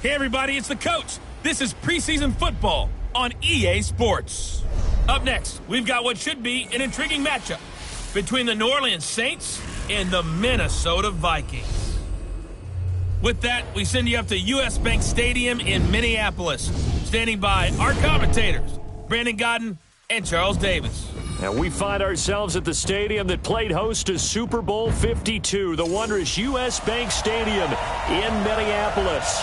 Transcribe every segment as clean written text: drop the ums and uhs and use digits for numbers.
Hey everybody, it's the coach. This is preseason football on EA Sports. Up next, we've got what should be an intriguing matchup between the New Orleans Saints and the Minnesota Vikings. With that, we send you up to US Bank Stadium in Minneapolis. Standing by our commentators, Brandon Godden and Charles Davis. And we find ourselves at the stadium that played host to Super Bowl 52, the wondrous US Bank Stadium in Minneapolis.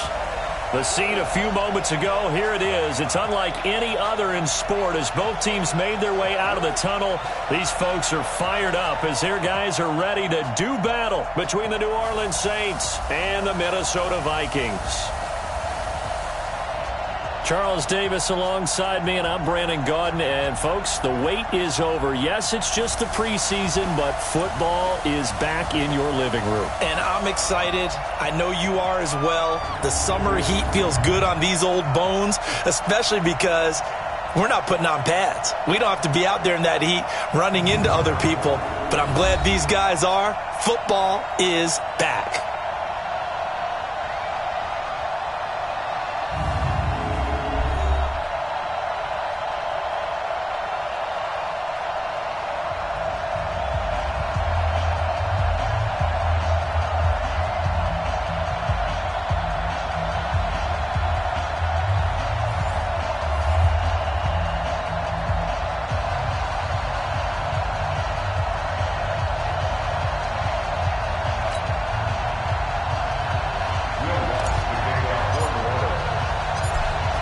The scene a few moments ago, here it is. It's unlike any other in sport as both teams made their way out of the tunnel. These folks are fired up as their guys are ready to do battle between the New Orleans Saints and the Minnesota Vikings. Charles Davis alongside me, and I'm Brandon Godden. And, folks, the wait is over. Yes, it's just the preseason, but football is back in your living room. And I'm excited. I know you are as well. The summer heat feels good on these old bones, especially because we're not putting on pads. We don't have to be out there in that heat running into other people. But I'm glad these guys are. Football is back.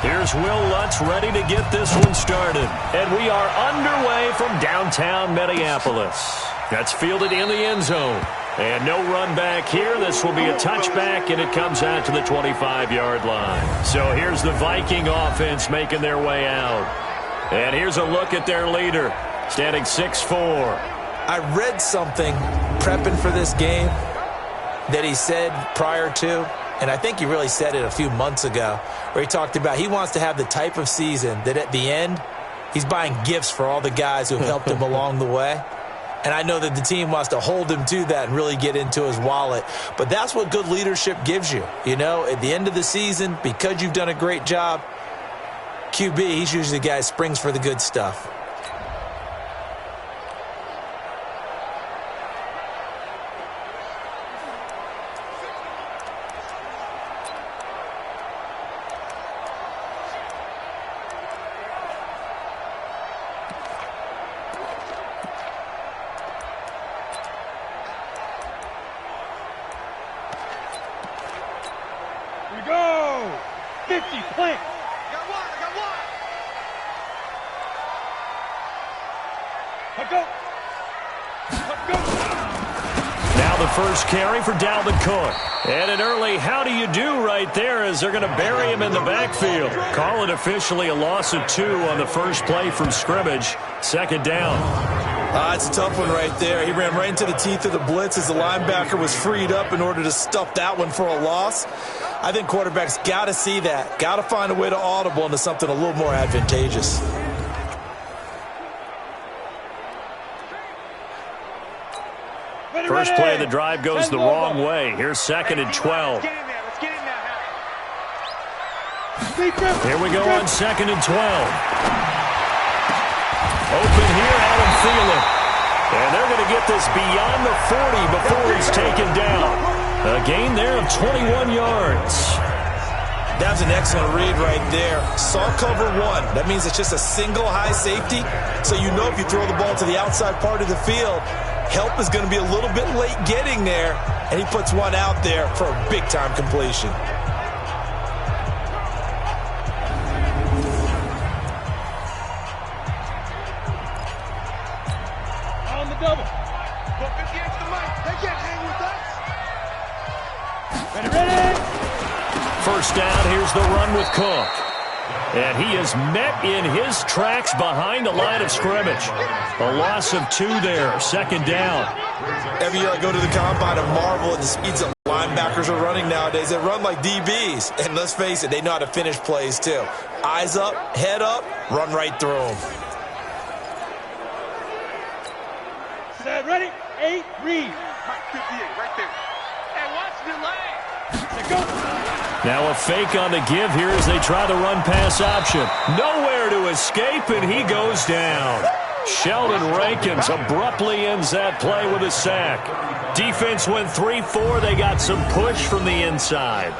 Here's Will Lutz ready to get this one started. And we are underway from downtown Minneapolis. That's fielded in the end zone. And no run back here. This will be a touchback, and it comes out to the 25-yard line. So here's the Viking offense making their way out. And here's a look at their leader, standing 6'4". I read something prepping for this game that he said prior to, and I think he really said it a few months ago, where he talked about he wants to have the type of season that at the end, he's buying gifts for all the guys who have helped him along the way. And I know that the team wants to hold him to that and really get into his wallet. But that's what good leadership gives you. You know, at the end of the season, because you've done a great job, QB, he's usually the guy who springs for the good stuff. Go! 50, plant! Got one, I got one! Let go! Let go! Now the first carry for Dalvin Cook. And an early how do you do right there as they're going to bury him in the backfield. Call it officially a loss of 2 on the first play from scrimmage. Second down. It's a tough one right there. He ran right into the teeth of the blitz as the linebacker was freed up in order to stuff that one for a loss. I think quarterbacks got to see that. Got to find a way to audible into something a little more advantageous. First play of the drive goes the wrong way. Here's 2nd and 12. Here we go on 2nd and 12. Open here, Adam Thielen. And they're going to get this beyond the 40 before he's taken down. A gain there of 21 yards. That's an excellent read right there. Saw cover 1. That means it's just a single high safety. So you know if you throw the ball to the outside part of the field, help is going to be a little bit late getting there. And he puts one out there for a big-time completion. On the double. Put 50 against the mic. They can't hang with us. Ready! First down, here's the run with Cook. And he is met in his tracks behind the line of scrimmage. A loss of 2 there, 2nd down. Every year I go to the combine and marvel at the speeds that linebackers are running nowadays. They run like DBs. And let's face it, they know how to finish plays too. Eyes up, head up, run right through them. Set, ready, 8, read. Mike, 58, right there. Hey, watch the lane. Let go. Now a fake on the give here as they try the run-pass option. Nowhere to escape, and he goes down. Sheldon Rankins abruptly ends that play with a sack. Defense went 3-4. They got some push from the inside.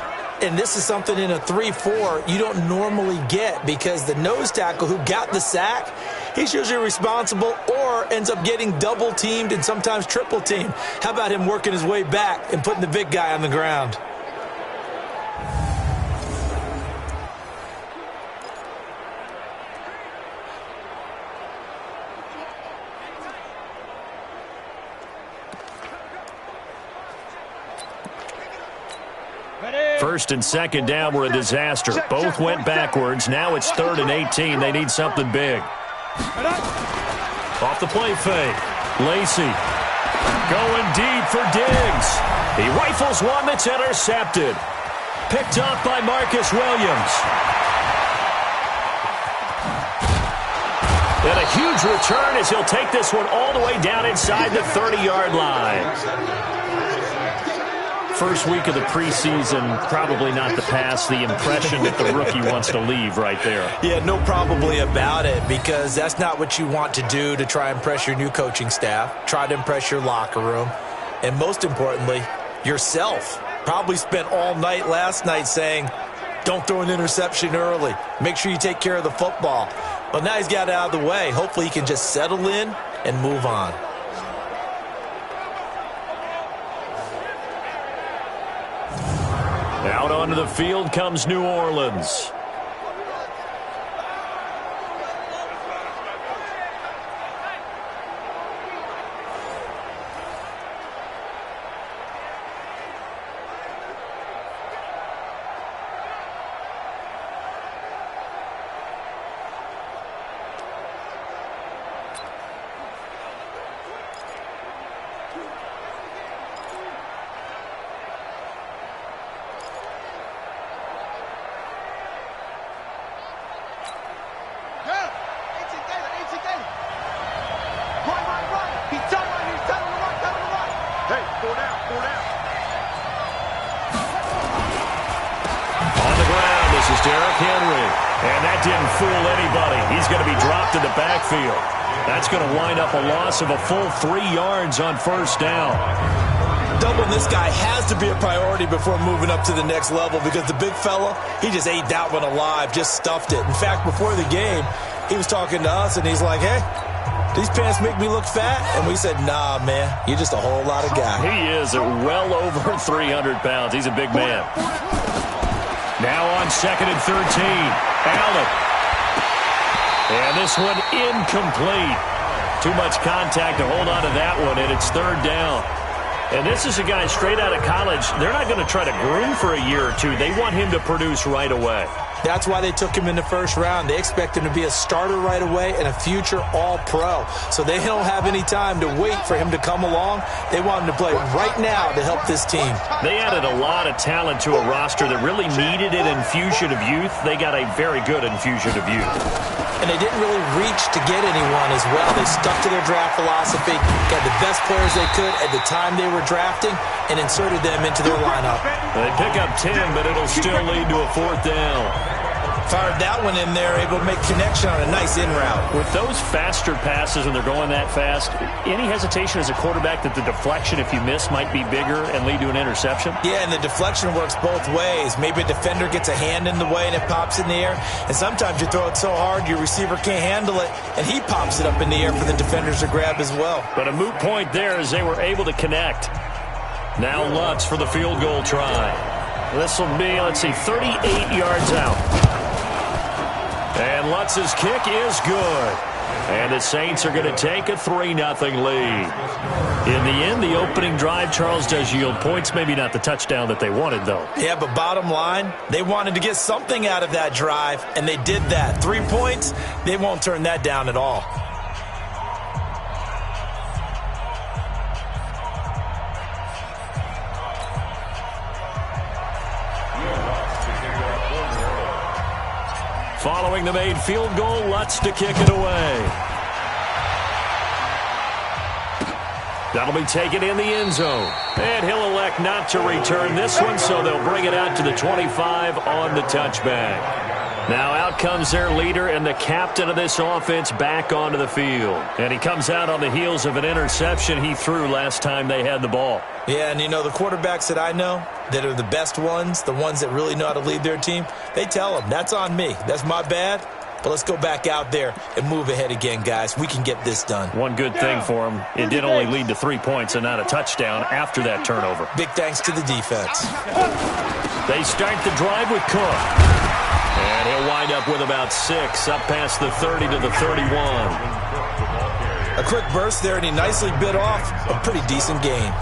And this is something in a 3-4 you don't normally get because the nose tackle who got the sack, he's usually responsible or ends up getting double-teamed and sometimes triple-teamed. How about him working his way back and putting the big guy on the ground? First and second down were a disaster. Both went backwards. Now it's 3rd and 18. They need something big. Off the play fake. Lacey going deep for Diggs. He rifles one that's intercepted. Picked off by Marcus Williams. And a huge return as he'll take this one all the way down inside the 30-yard line. First week of the preseason, probably not the pass, the impression that the rookie wants to leave right there. Yeah, no probably about it because that's not what you want to do to try and impress your new coaching staff, try to impress your locker room, and most importantly, yourself. Probably spent all night last night saying, don't throw an interception early. Make sure you take care of the football. Well, now he's got it out of the way. Hopefully he can just settle in and move on. Out onto the field comes New Orleans. That's going to wind up a loss of a full 3 yards on first down. Doubling this guy has to be a priority before moving up to the next level because the big fella, he just ate that one alive, just stuffed it. In fact, before the game, he was talking to us, and he's like, hey, these pants make me look fat? And we said, nah, man, you're just a whole lot of guy. He is well over 300 pounds. He's a big man. Now on 2nd and 13, Allen. And this one incomplete. Too much contact to hold on to that one, and it's 3rd down. And this is a guy straight out of college. They're not going to try to groom for a year or two. They want him to produce right away. That's why they took him in the first round. They expect him to be a starter right away and a future all-pro. So they don't have any time to wait for him to come along. They want him to play right now to help this team. They added a lot of talent to a roster that really needed an infusion of youth. They got a very good infusion of youth. And they didn't really reach to get anyone as well. They stuck to their draft philosophy, got the best players they could at the time they were drafting, and inserted them into their lineup. They pick up 10, but it'll still lead to a 4th down. Fired that one in there, able to make connection on a nice in route. With those faster passes and they're going that fast, any hesitation as a quarterback that the deflection, if you miss, might be bigger and lead to an interception? Yeah, and the deflection works both ways. Maybe a defender gets a hand in the way and it pops in the air. And sometimes you throw it so hard your receiver can't handle it, and he pops it up in the air for the defenders to grab as well. But a moot point there as they were able to connect. Now Lutz for the field goal try. This will be, 38 yards out. And Lutz's kick is good. And the Saints are going to take a 3-0 lead. In the end, the opening drive, Charles, does yield points. Maybe not the touchdown that they wanted, though. Yeah, but bottom line, they wanted to get something out of that drive, and they did that. 3 points, they won't turn that down at all. Following the made field goal, Lutz to kick it away. That'll be taken in the end zone. And he'll elect not to return this one, so they'll bring it out to the 25 on the touchback. Now out comes their leader and the captain of this offense back onto the field. And he comes out on the heels of an interception he threw last time they had the ball. Yeah, and you know, the quarterbacks that I know that are the best ones, the ones that really know how to lead their team, they tell them, that's on me. That's my bad. But let's go back out there and move ahead again, guys. We can get this done. One good thing for him, it did only lead to 3 points and not a touchdown after that turnover. Big thanks to the defense. They start the drive with Cook. And he'll wind up with about 6, up past the 30 to the 31. A quick burst there, and he nicely bit off a pretty decent gain.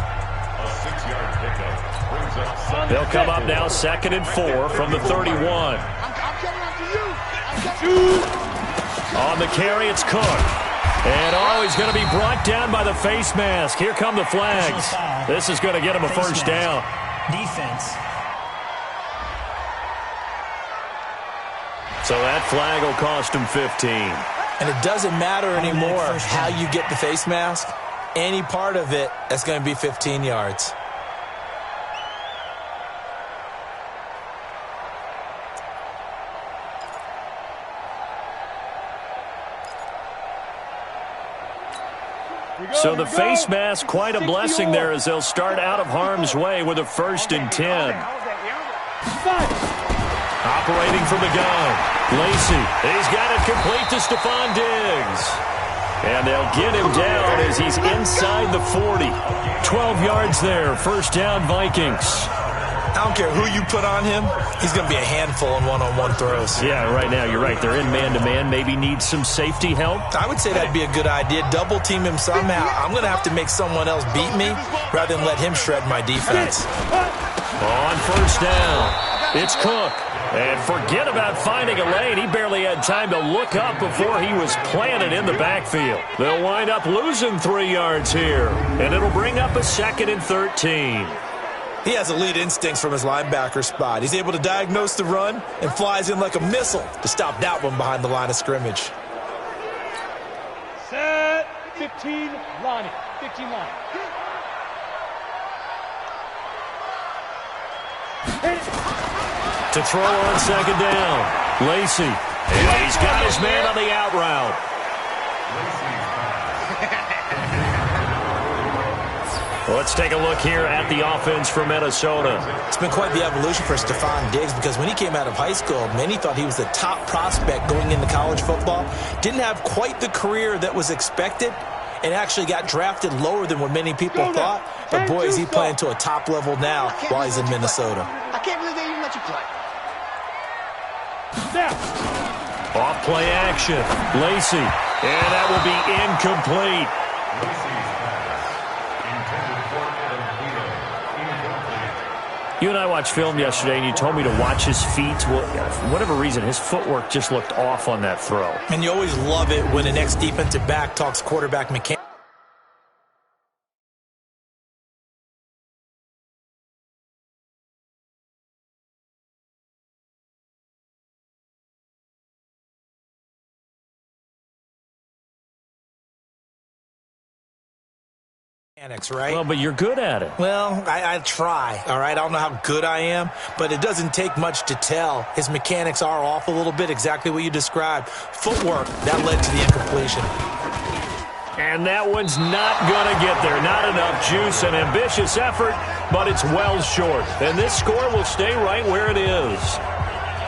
They'll come up now 2nd and 4 from the 31. On the carry, it's Cook. And he's going to be brought down by the face mask. Here come the flags. This is going to get him a first down. Defense. So that flag will cost him 15. And it doesn't matter anymore how you get the face mask. Any part of it, that's going to be 15 yards. So the face mask, quite a blessing there as they'll start out of harm's way with a 1st and 10. Operating from the gun, Lacey. He's got it complete to Stephon Diggs. And they'll get him down as he's inside the 40. 12 yards there, first down Vikings. I don't care who you put on him, he's going to be a handful in one-on-one throws. Yeah, right now, you're right. They're in man-to-man. Maybe need some safety help. I would say that'd be a good idea. Double team him somehow. I'm going to have to make someone else beat me rather than let him shred my defense. On first down, it's Cook. And forget about finding a lane. He barely had time to look up before he was planted in the backfield. They'll wind up losing 3 yards here. And it'll bring up a 2nd and 13. He has elite instincts from his linebacker spot. He's able to diagnose the run and flies in like a missile to stop that one behind the line of scrimmage. Set 15, Lonnie. 15 line. To throw on 2nd down, Lacey. And he's got his man on the out route. Let's take a look here at the offense for Minnesota. It's been quite the evolution for Stephon Diggs because when he came out of high school, many thought he was the top prospect going into college football. Didn't have quite the career that was expected and actually got drafted lower than what many people thought. But boy, is he playing to a top level now while he's in Minnesota. I can't believe they even let you play. Off play action, Lacey. And that will be incomplete. You and I watched film yesterday, and you told me to watch his feet. Well, for whatever reason, his footwork just looked off on that throw. And you always love it when an ex-defensive back talks quarterback mechanics. Right? Well, but you're good at it. Well, I try, all right? I don't know how good I am, but it doesn't take much to tell. His mechanics are off a little bit, exactly what you described. Footwork, that led to the incompletion. And that one's not going to get there. Not enough juice, an ambitious effort, but it's well short. And this score will stay right where it is.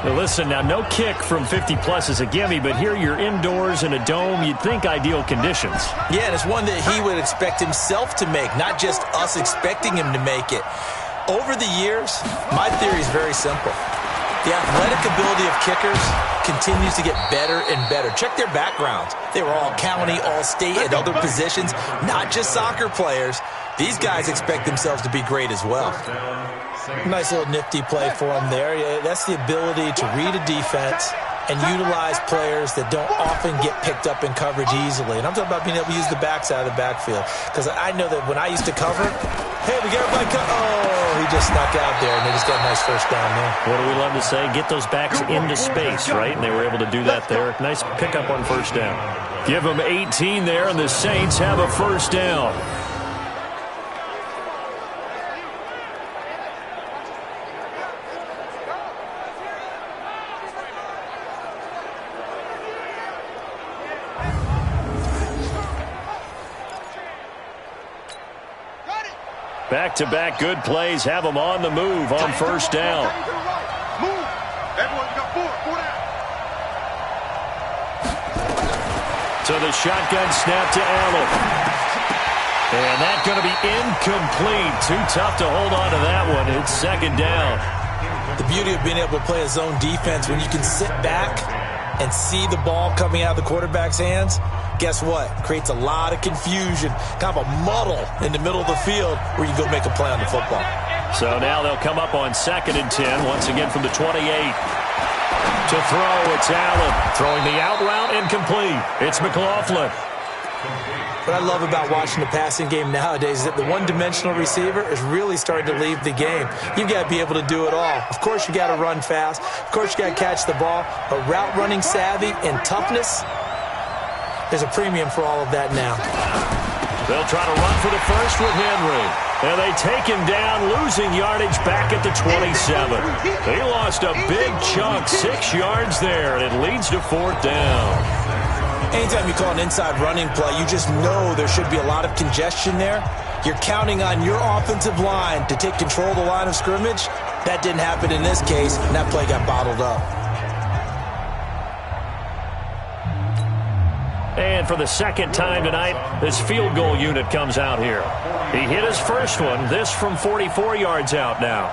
Now listen, now no kick from 50-plus is a gimme, but here you're indoors in a dome. You'd think ideal conditions. Yeah, and it's one that he would expect himself to make, not just us expecting him to make it. Over the years, my theory is very simple. The athletic ability of kickers continues to get better and better. Check their backgrounds. They were all county, all state, and other positions, not just soccer players. These guys expect themselves to be great as well. Nice little nifty play for him there. Yeah, that's the ability to read a defense and utilize players that don't often get picked up in coverage easily. And I'm talking about being able to use the backside of the backfield. Because I know that when I used to cover, hey, we got everybody he just snuck out there, and they just got a nice first down there. What do we love to say? Get those backs into space, right? And they were able to do that there. Nice pickup on first down. Give them 18 there, and the Saints have a first down. Back-to-back good plays have them on the move on first down. Move. Everyone's got four down. So the shotgun snap to Allen. And that's going to be incomplete. Too tough to hold on to that one. It's second down. The beauty of being able to play a zone defense, when you can sit back and see the ball coming out of the quarterback's hands, guess what? Creates a lot of confusion, kind of a muddle in the middle of the field where you go make a play on the football. So now they'll come up on 2nd and 10, once again from the 28. To throw, it's Allen. Throwing the out route, incomplete. It's McLaughlin. What I love about watching the passing game nowadays is that the one-dimensional receiver is really starting to leave the game. You've got to be able to do it all. Of course, you got to run fast. Of course, you got to catch the ball. But route running savvy and toughness, there's a premium for all of that now. They'll try to run for the first with Henry. And they take him down, losing yardage back at the 27. They lost a big chunk, 6 yards there, and it leads to 4th down. Anytime you call an inside running play, you just know there should be a lot of congestion there. You're counting on your offensive line to take control of the line of scrimmage. That didn't happen in this case, and that play got bottled up. And for the second time tonight, this field goal unit comes out here. He hit his first one, this from 44 yards out now.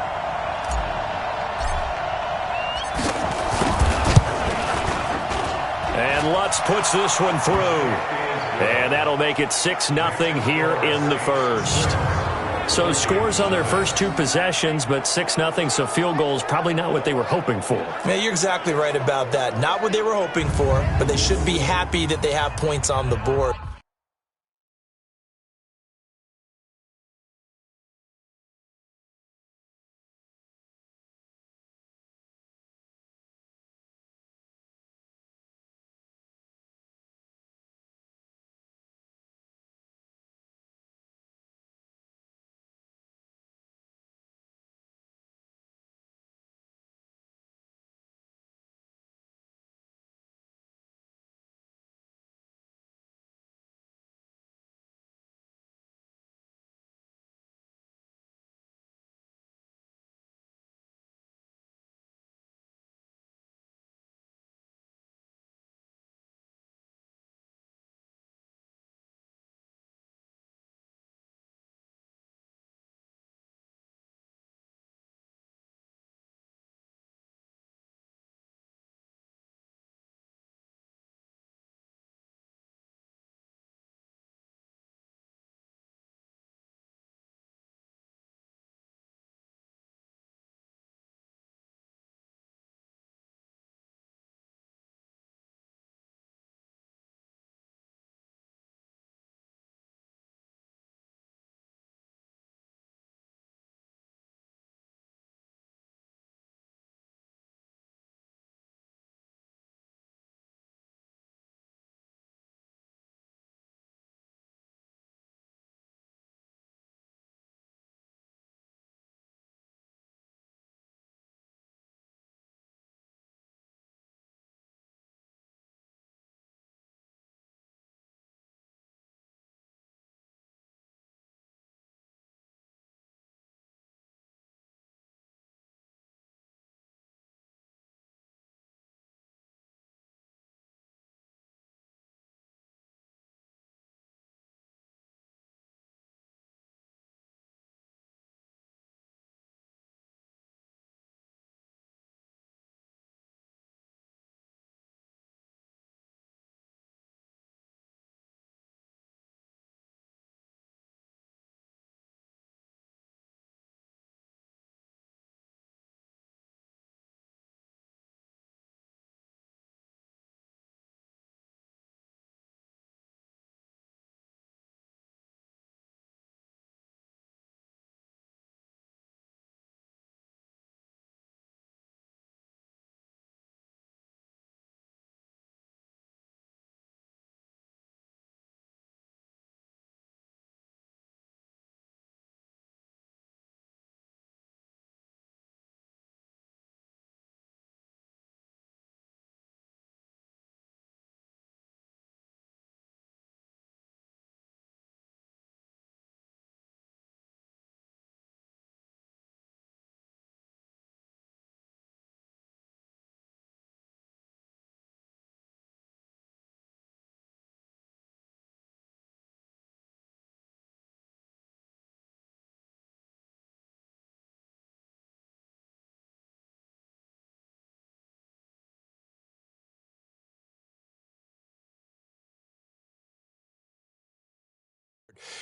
And Lutz puts this one through. And that'll make it 6-0 here in the first. So scores on their first 2 possessions, but 6-0, so field goals probably not what they were hoping for. Man, you're exactly right about that. Not what they were hoping for, but they should be happy that they have points on the board.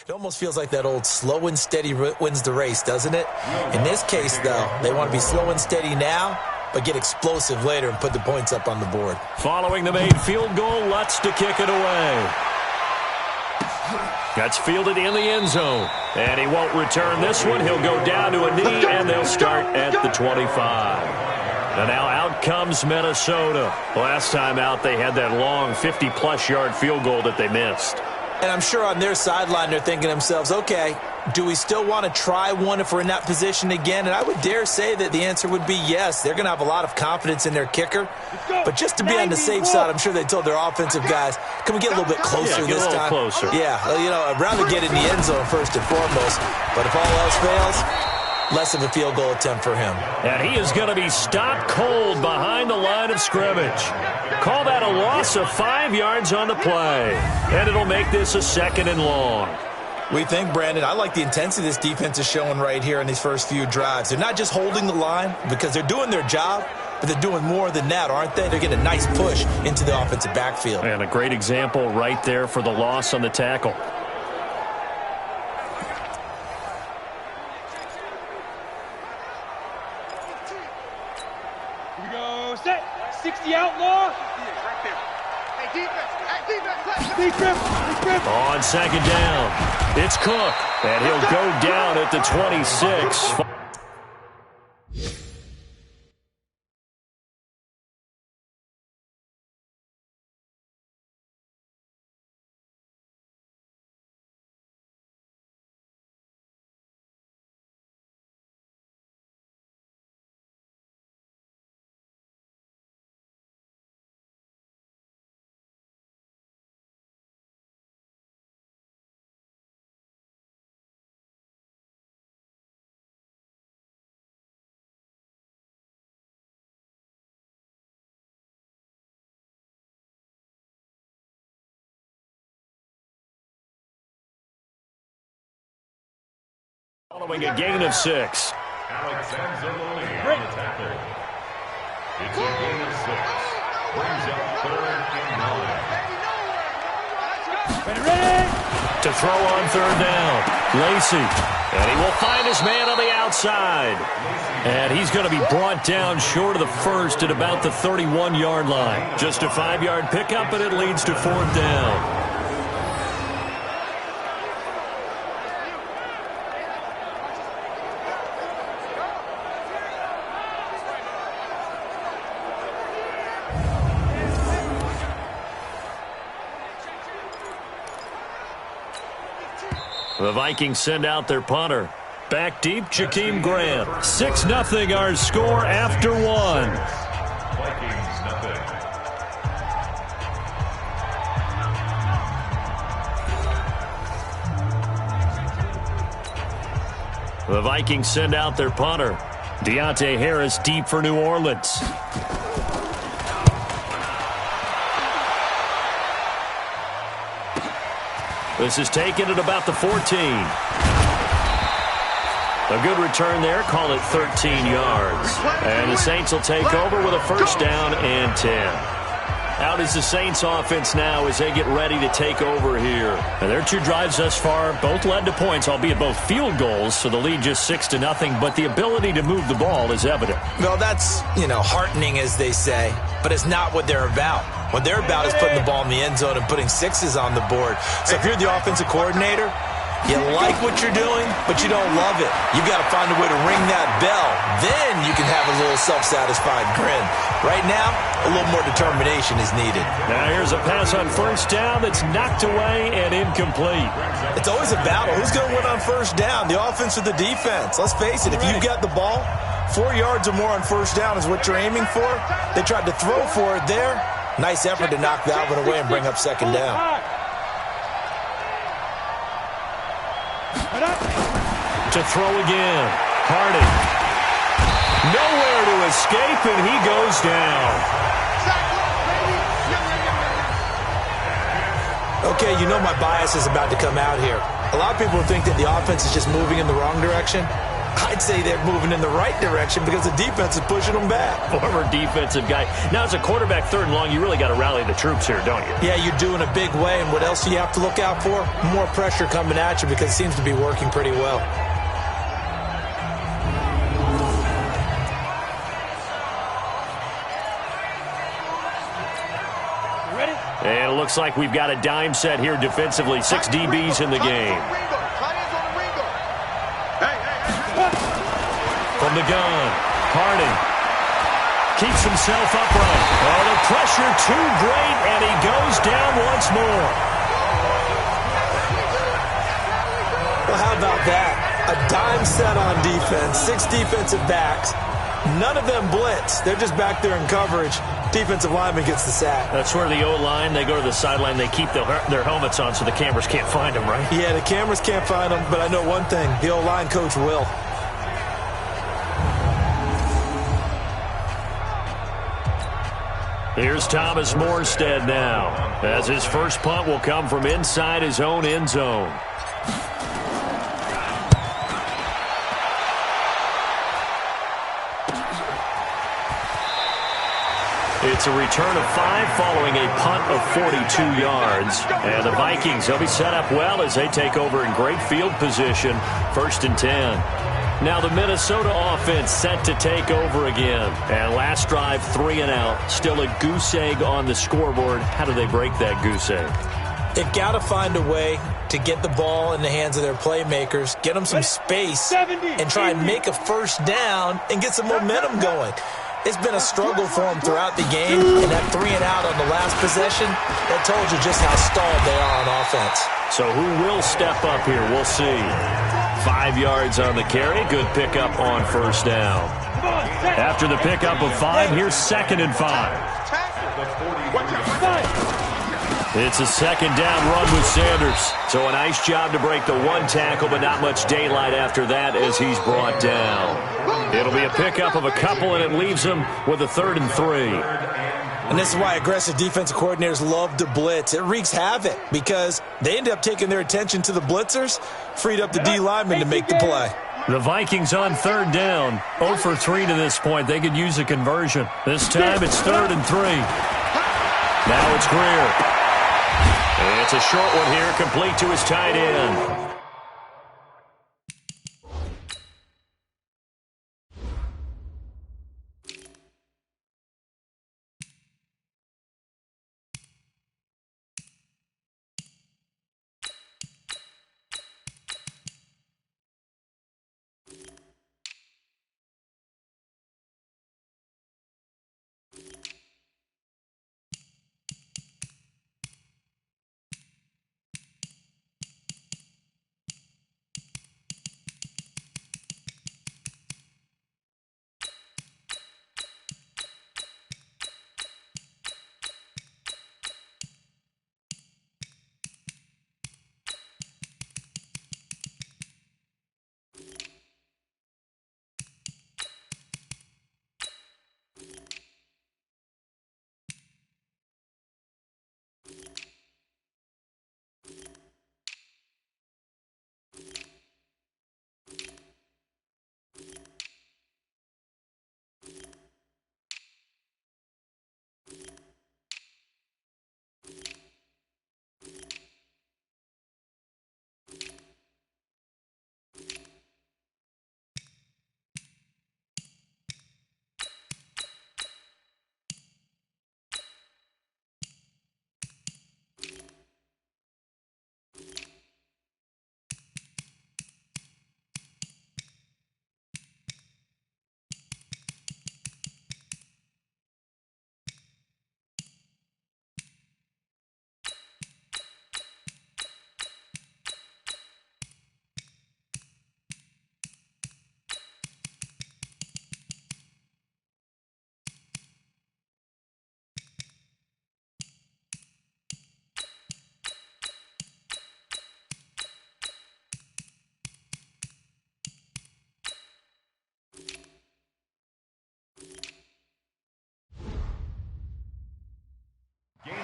It almost feels like that old slow and steady wins the race, doesn't it? In this case, though, they want to be slow and steady now, but get explosive later and put the points up on the board. Following the made field goal, Lutz to kick it away. That's fielded in the end zone. And he won't return this one. He'll go down to a knee, and they'll start at the 25. And now out comes Minnesota. Last time out, they had that long 50-plus yard field goal that they missed. And I'm sure on their sideline they're thinking to themselves, okay, do we still want to try one if we're in that position again? And I would dare say that the answer would be yes. They're going to have a lot of confidence in their kicker. But just to be on the safe side, I'm sure they told their offensive guys, can we get a little bit closer this time? Closer. Yeah, you know, I'd rather get in the end zone first and foremost. But if all else fails, less of a field goal attempt for him. And he is going to be stopped cold behind the line of scrimmage. Call that a loss of 5 yards on the play. And it'll make this a 2nd and long. We think, Brandon, I like the intensity this defense is showing right here in these first few drives. They're not just holding the line because they're doing their job, but they're doing more than that, aren't they? They're getting a nice push into the offensive backfield. And a great example right there for the loss on the tackle. Here we go. Set. 60 outlaw. Right there. Hey, defense. On 2nd down, it's Cook, and he'll go down at the 26. Following a gain of 6. Alexander on the tackle. It's a gain of 6. Brings up 3rd and 9. Ready. To throw on 3rd down. Lacey. And he will find his man on the outside. And he's going to be brought down short of the first at about the 31-yard line. Just a 5-yard pickup, and it leads to 4th down. The Vikings send out their punter. Back deep, Jakeem Grant. 6-0 our score after 1. Vikings nothing. The Vikings send out their punter. Deontay Harris deep for New Orleans. This is taken at about the 14. A good return there. Call it 13 yards. And the Saints will take over with a 1st down and 10. Out is the Saints offense now as they get ready to take over here. And their 2 drives thus far both led to points, albeit both field goals, so the lead just 6-0, but the ability to move the ball is evident. Well, that's, heartening, as they say, but it's not what they're about. What they're about is putting the ball in the end zone and putting 6s on the board. So if you're the offensive coordinator, you like what you're doing, but you don't love it. You've got to find a way to ring that bell. Then you can have a little self-satisfied grin. Right now, a little more determination is needed. Now here's a pass on 1st down that's knocked away and incomplete. It's always a battle. Who's going to win on 1st down, the offense or the defense? Let's face it, if you've got the ball, 4 yards or more on 1st down is what you're aiming for. They tried to throw for it there. Nice effort to knock that one away and bring up 2nd down. To throw again. Harding. Nowhere to escape, and he goes down. Okay, my bias is about to come out here. A lot of people think that the offense is just moving in the wrong direction. I'd say they're moving in the right direction because the defense is pushing them back. Former defensive guy. Now, as a quarterback, 3rd and long, you really got to rally the troops here, don't you? Yeah, you do in a big way. And what else do you have to look out for? More pressure coming at you because it seems to be working pretty well. And it looks like we've got a dime set here defensively. 6 DBs in the game. From the gun, Harding keeps himself upright. Oh, the pressure too great, and he goes down once more. Well, how about that? A dime set on defense, 6 defensive backs. None of them blitz. They're just back there in coverage. Defensive lineman gets the sack. That's where the O-line, they go to the sideline, they keep their helmets on so the cameras can't find them, right? Yeah, the cameras can't find them, but I know one thing. The O-line coach will. Here's Thomas Morstead now, as his first punt will come from inside his own end zone. It's a return of 5 following a punt of 42 yards. And the Vikings, they'll be set up well as they take over in great field position. 1st and 10. Now the Minnesota offense set to take over again. And last drive, 3 and out. Still a goose egg on the scoreboard. How do they break that goose egg? They've got to find a way to get the ball in the hands of their playmakers, get them some space, and try and make a first down and get some momentum going. It's been a struggle for them throughout the game, and that 3 and out on the last possession, that told you just how stalled they are on offense. So who will step up here? We'll see. 5 yards on the carry. Good pickup on first down. After the pickup of 5, here's 2nd and 5. It's a 2nd down run with Sanders. So a nice job to break the 1 tackle, but not much daylight after that as he's brought down. It'll be a pickup of a couple, and it leaves him with a 3rd and 3. And this is why aggressive defensive coordinators love to blitz. It wreaks havoc because they end up taking their attention to the blitzers, freed up the D lineman to make the play. The Vikings on 3rd down. 0 for 3 to this point. They could use a conversion. This time it's 3rd and 3. Now it's Greer. And it's a short one here, complete to his tight end.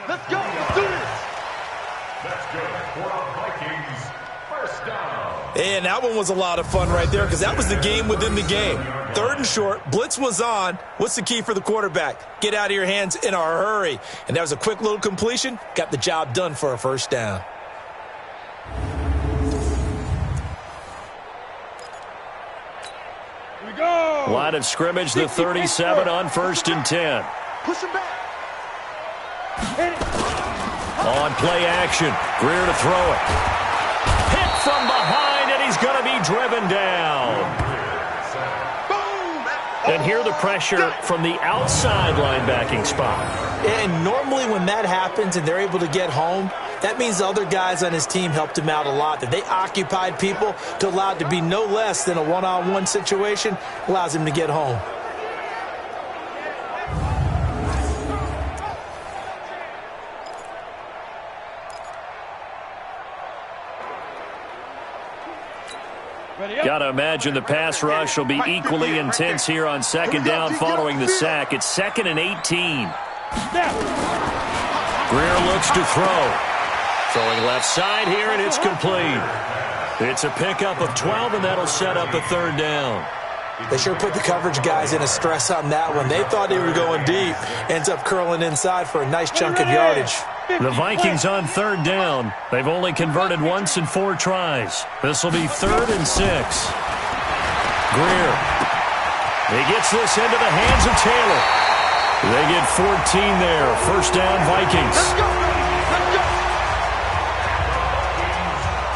Let's go. Let's do this. That's good for the Vikings. First down. And that one was a lot of fun right there because that was the game within the game. 3rd and short, blitz was on. What's the key for the quarterback? Get out of your hands in a hurry. And that was a quick little completion. Got the job done for a 1st down. Here we go. Line of scrimmage, the 37 on 1st and 10. Push him back. Hit it. On play action, Greer to throw it. Hit from behind, and he's going to be driven down. And here the pressure from the outside linebacking spot. And normally when that happens and they're able to get home, that means the other guys on his team helped him out a lot. That they occupied people to allow it to be no less than a one-on-one situation, allows him to get home. Got to imagine the pass rush will be equally intense here on 2nd down following the sack. It's 2nd and 18. Greer looks to throw. Throwing left side here, and it's complete. It's a pickup of 12, and that'll set up a 3rd down. They sure put the coverage guys in a stress on that one. They thought they were going deep. Ends up curling inside for a nice chunk of yardage. The Vikings on 3rd down. They've only converted once in 4 tries. This will be 3rd and 6. Greer. He gets this into the hands of Taylor. They get 14 there. 1st down, Vikings. Let's go.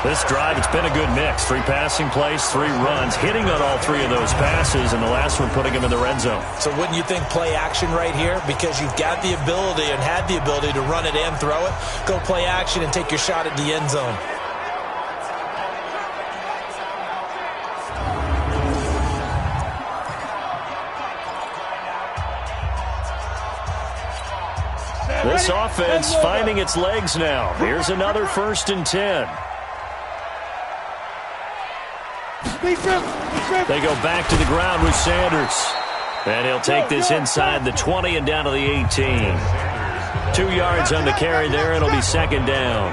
This drive, it's been a good mix. 3 passing plays, 3 runs, hitting on all 3 of those passes, and the last one putting him in the red zone. So wouldn't you think play action right here? Because you've got the ability and had the ability to run it and throw it. Go play action and take your shot at the end zone. This offense finding its legs now. Here's another 1st and 10. They go back to the ground with Sanders. And he'll take this inside the 20 and down to the 18. 2 yards on the carry there. It'll be 2nd down.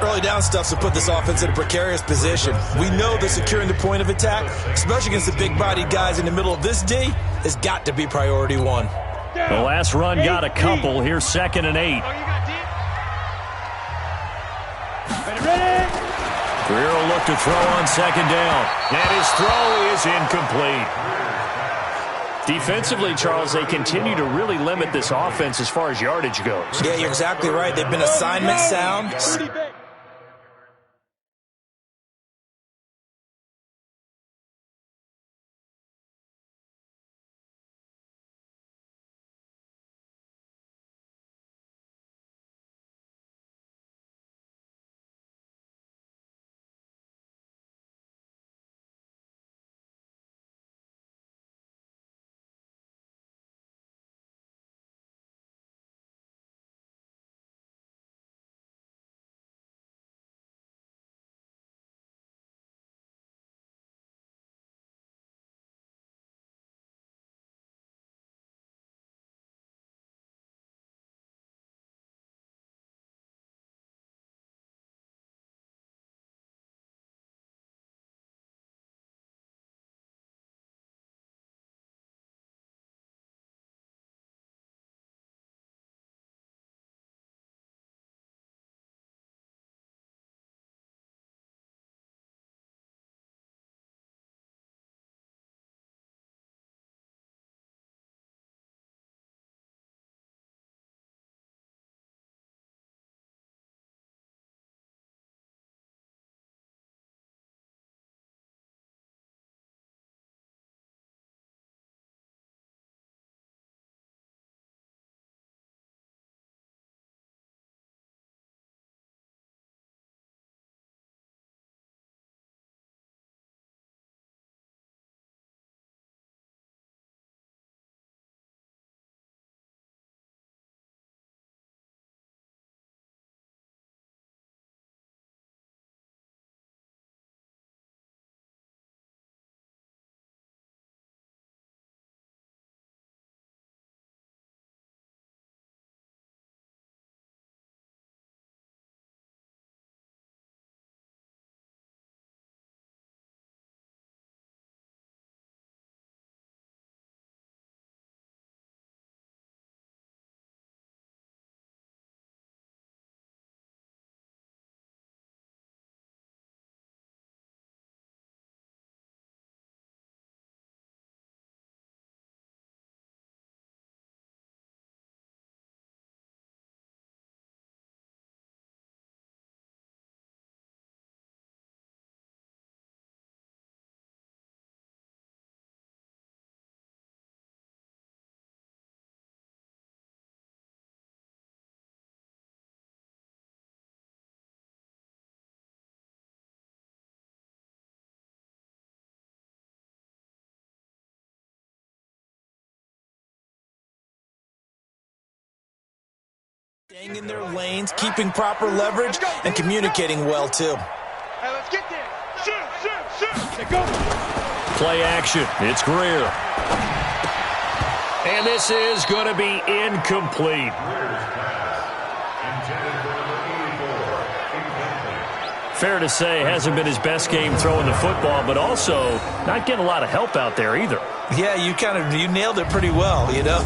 Early down stuff to put this offense in a precarious position. We know that securing the point of attack, especially against the big-bodied guys in the middle of this D, has got to be priority 1. The last run got a couple. Here's 2nd and 8. Ready? Greer will look to throw on 2nd down. And his throw is incomplete. Defensively, Charles, they continue to really limit this offense as far as yardage goes. Yeah, you're exactly right. They've been assignment sound. Staying in their lanes, keeping proper leverage, and communicating well, too. Hey, let's get there. Shoot. Go. Play action. It's Greer. And this is going to be incomplete. Fair to say, hasn't been his best game throwing the football, but also not getting a lot of help out there either. Yeah, you nailed it pretty well, you know.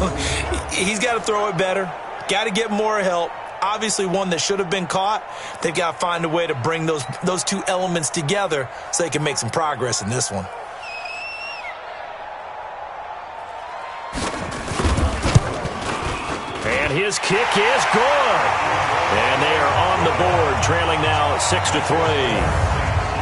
He's got to throw it better. Got to get more help. Obviously one that should have been caught. They've got to find a way to bring those two elements together so they can make some progress in this one. And his kick is good. And they are on the board, trailing now 6-3.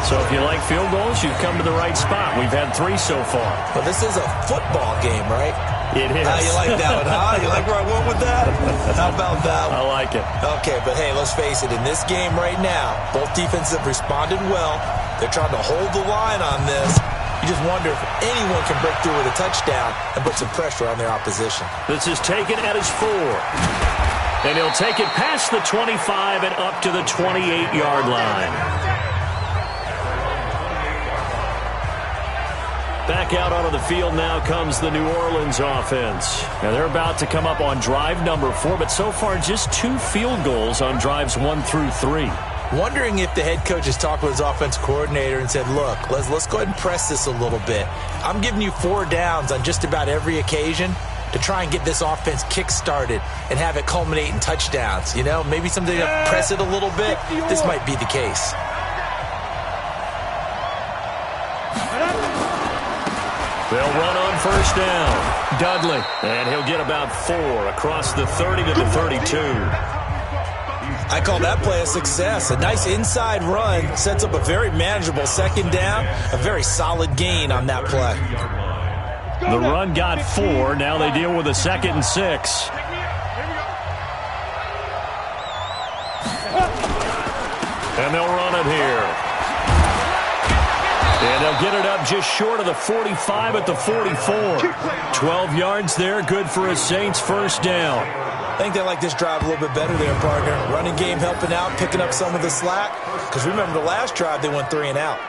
So if you like field goals, you've come to the right spot. We've had 3 so far. Well, this is a football game, right? It is. You like that one, huh? You like where I went with that? How about that one? I like it. Okay, but hey, let's face it. In this game right now, both defenses have responded well. They're trying to hold the line on this. You just wonder if anyone can break through with a touchdown and put some pressure on their opposition. This is taken at his 4. And he'll take it past the 25 and up to the 28-yard line. Back out onto the field now comes the New Orleans offense. Now they're about to come up on drive number 4, but so far just 2 field goals on drives 1 through 3. Wondering if the head coach has talked with his offense coordinator and said, look, let's go ahead and press this a little bit. I'm giving you 4 downs on just about every occasion to try and get this offense kick-started and have it culminate in touchdowns. You know, maybe something to press it a little bit. This might be the case. They'll run on first down. Dudley. And he'll get about 4 across the 30 to the 32. I call that play a success. A nice inside run sets up a very manageable second down. A very solid gain on that play. The run got 4. Now they deal with a 2nd and 6. And they'll run it here. And they'll get it up just short of the 45 at the 44. 12 yards there, good for a Saints first down. I think they like this drive a little bit better there, partner. Running game helping out, picking up some of the slack. Because remember the last drive, they went 3 and out.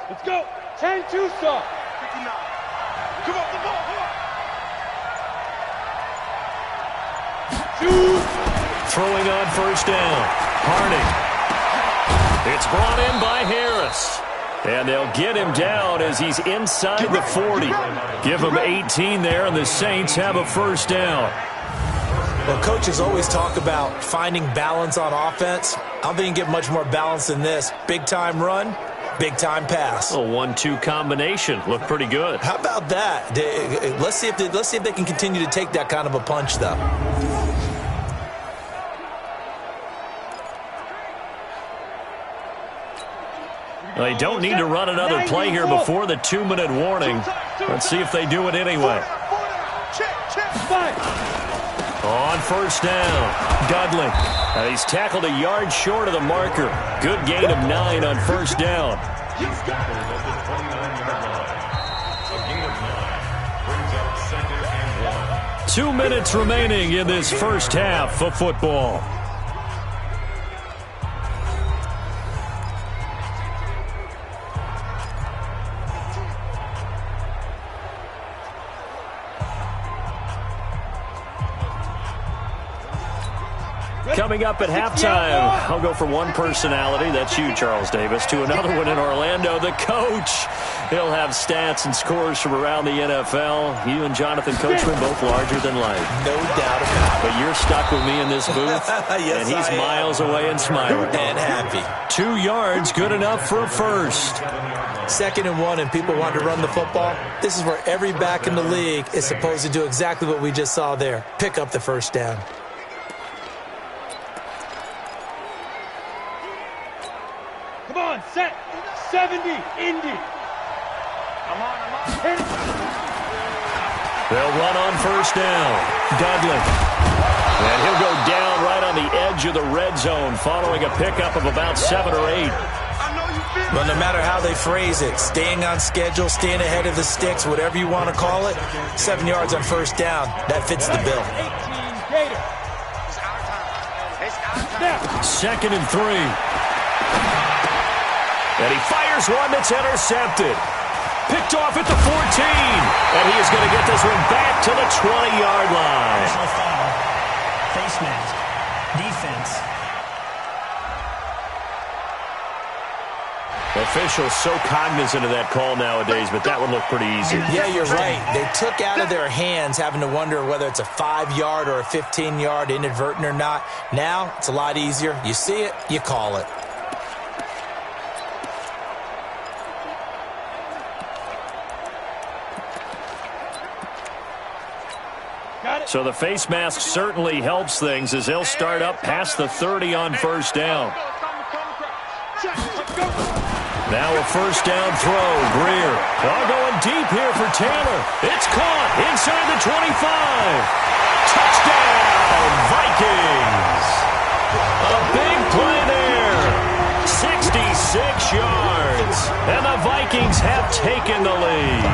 Let's go. 10-2 stop. 59. Come on, come on, come on. Shoot. Throwing on first down. Harding. It's brought in by Harris. And they'll get him down as he's inside the 40. Give him 18 there, and the Saints have a first down. Well, coaches always talk about finding balance on offense. I don't think you can get much more balance than this. Big-time run, big-time pass. A 1-2 combination. Looked pretty good. How about that? Let's see if they can continue to take that kind of a punch, though. They don't need to run another play here before the 2-minute warning. Let's see if they do it anyway. On first down, Dudley. He's tackled a yard short of the marker. Good gain of 9 on first down. He's tackled at the 29-yard line. A gain of 9 brings up 2nd and 1. 2 minutes remaining in this first half of football. Coming up at halftime, I'll go from one personality, that's you, Charles Davis, to another one in Orlando, the coach. He'll have stats and scores from around the NFL. You and Jonathan Coachman, both larger than life. No doubt about it. But you're stuck with me in this booth, Yes, and he's miles away and smiling. And happy. 2 yards, good enough for a first. 2nd and 1, and people want to run the football. This is where every back in the league is supposed to do exactly what we just saw there. Pick up the first down. Come on, set. 70, Indy. I'm on. They'll run on first down. Dudley. And he'll go down right on the edge of the red zone following a pickup of about 7 or 8. Well, no matter how they phrase it, staying on schedule, staying ahead of the sticks, whatever you want to call it, 7 yards on first down, that fits the bill. 18, Gator. 2nd and 3. And he fires one that's intercepted. Picked off at the 14. And he is going to get this one back to the 20-yard line. Personal foul. Face mask. Defense. Officials so cognizant of that call nowadays, but that one looked pretty easy. Yeah, you're right. They took out of their hands having to wonder whether it's a 5-yard or a 15-yard, inadvertent or not. Now, it's a lot easier. You see it, you call it. So the face mask certainly helps things as they'll start up past the 30 on first down. Now a first down throw. Greer. Ball going deep here for Taylor. It's caught inside the 25. Touchdown, Vikings. A big play there. 66 yards. And the Vikings have taken the lead.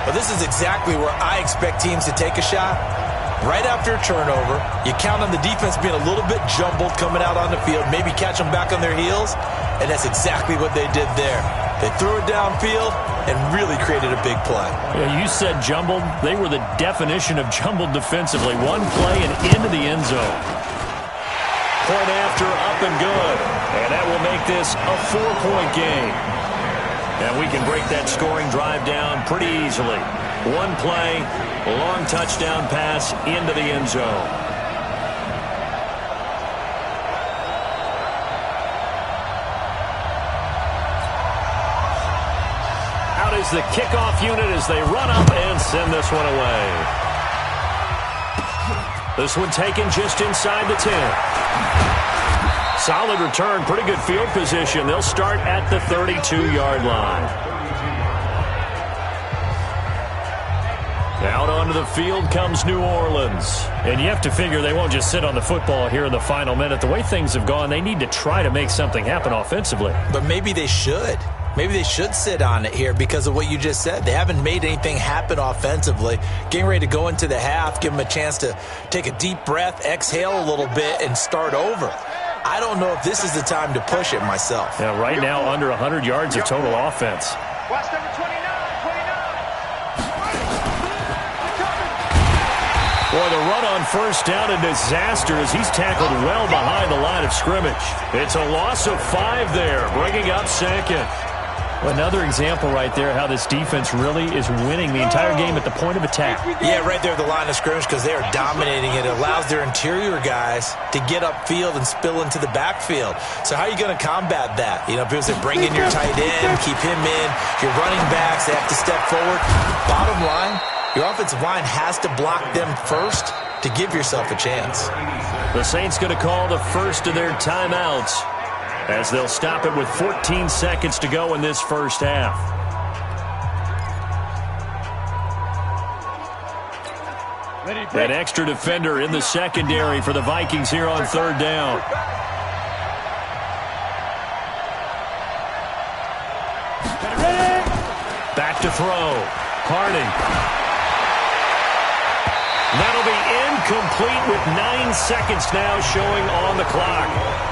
Well, this is exactly where I expect teams to take a shot. Right after a turnover, you count on the defense being a little bit jumbled coming out on the field, maybe catch them back on their heels, and that's exactly what they did there. They threw it downfield and really created a big play. Yeah, you said jumbled. They were the definition of jumbled defensively. One play and into the end zone. Point after, up and good. And that will make this a 4-point game. And we can break that scoring drive down pretty easily. One play, a long touchdown pass into the end zone. Out is the kickoff unit as they run up and send this one away. This one taken just inside the 10. Solid return, pretty good field position. They'll start at the 32-yard line. Out onto the field comes New Orleans. And you have to figure they won't just sit on the football here in the final minute. The way things have gone, they need to try to make something happen offensively. But maybe they should. Maybe they should sit on it here because of what you just said. They haven't made anything happen offensively. Getting ready to go into the half, give them a chance to take a deep breath, exhale a little bit, and start over. I don't know if this is the time to push it myself. Yeah, right now under 100 yards of total offense. Watch number 29. Boy, the run on first down, a disaster as he's tackled well behind the line of scrimmage. It's a loss of 5 there, bringing up second. Another example right there how this defense really is winning the entire game at the point of attack. Yeah, right there at the line of scrimmage because they are dominating it. It allows their interior guys to get upfield and spill into the backfield. So how are you going to combat that? You know, people say bring in your tight end, keep him in. Your running backs, they have to step forward. Bottom line, your offensive line has to block them first to give yourself a chance. The Saints going to call the first of their timeouts as they'll stop it with 14 seconds to go in this first half. An extra defender in the secondary for the Vikings here on third down. Back to throw. Harding. That'll be incomplete with 9 seconds now showing on the clock.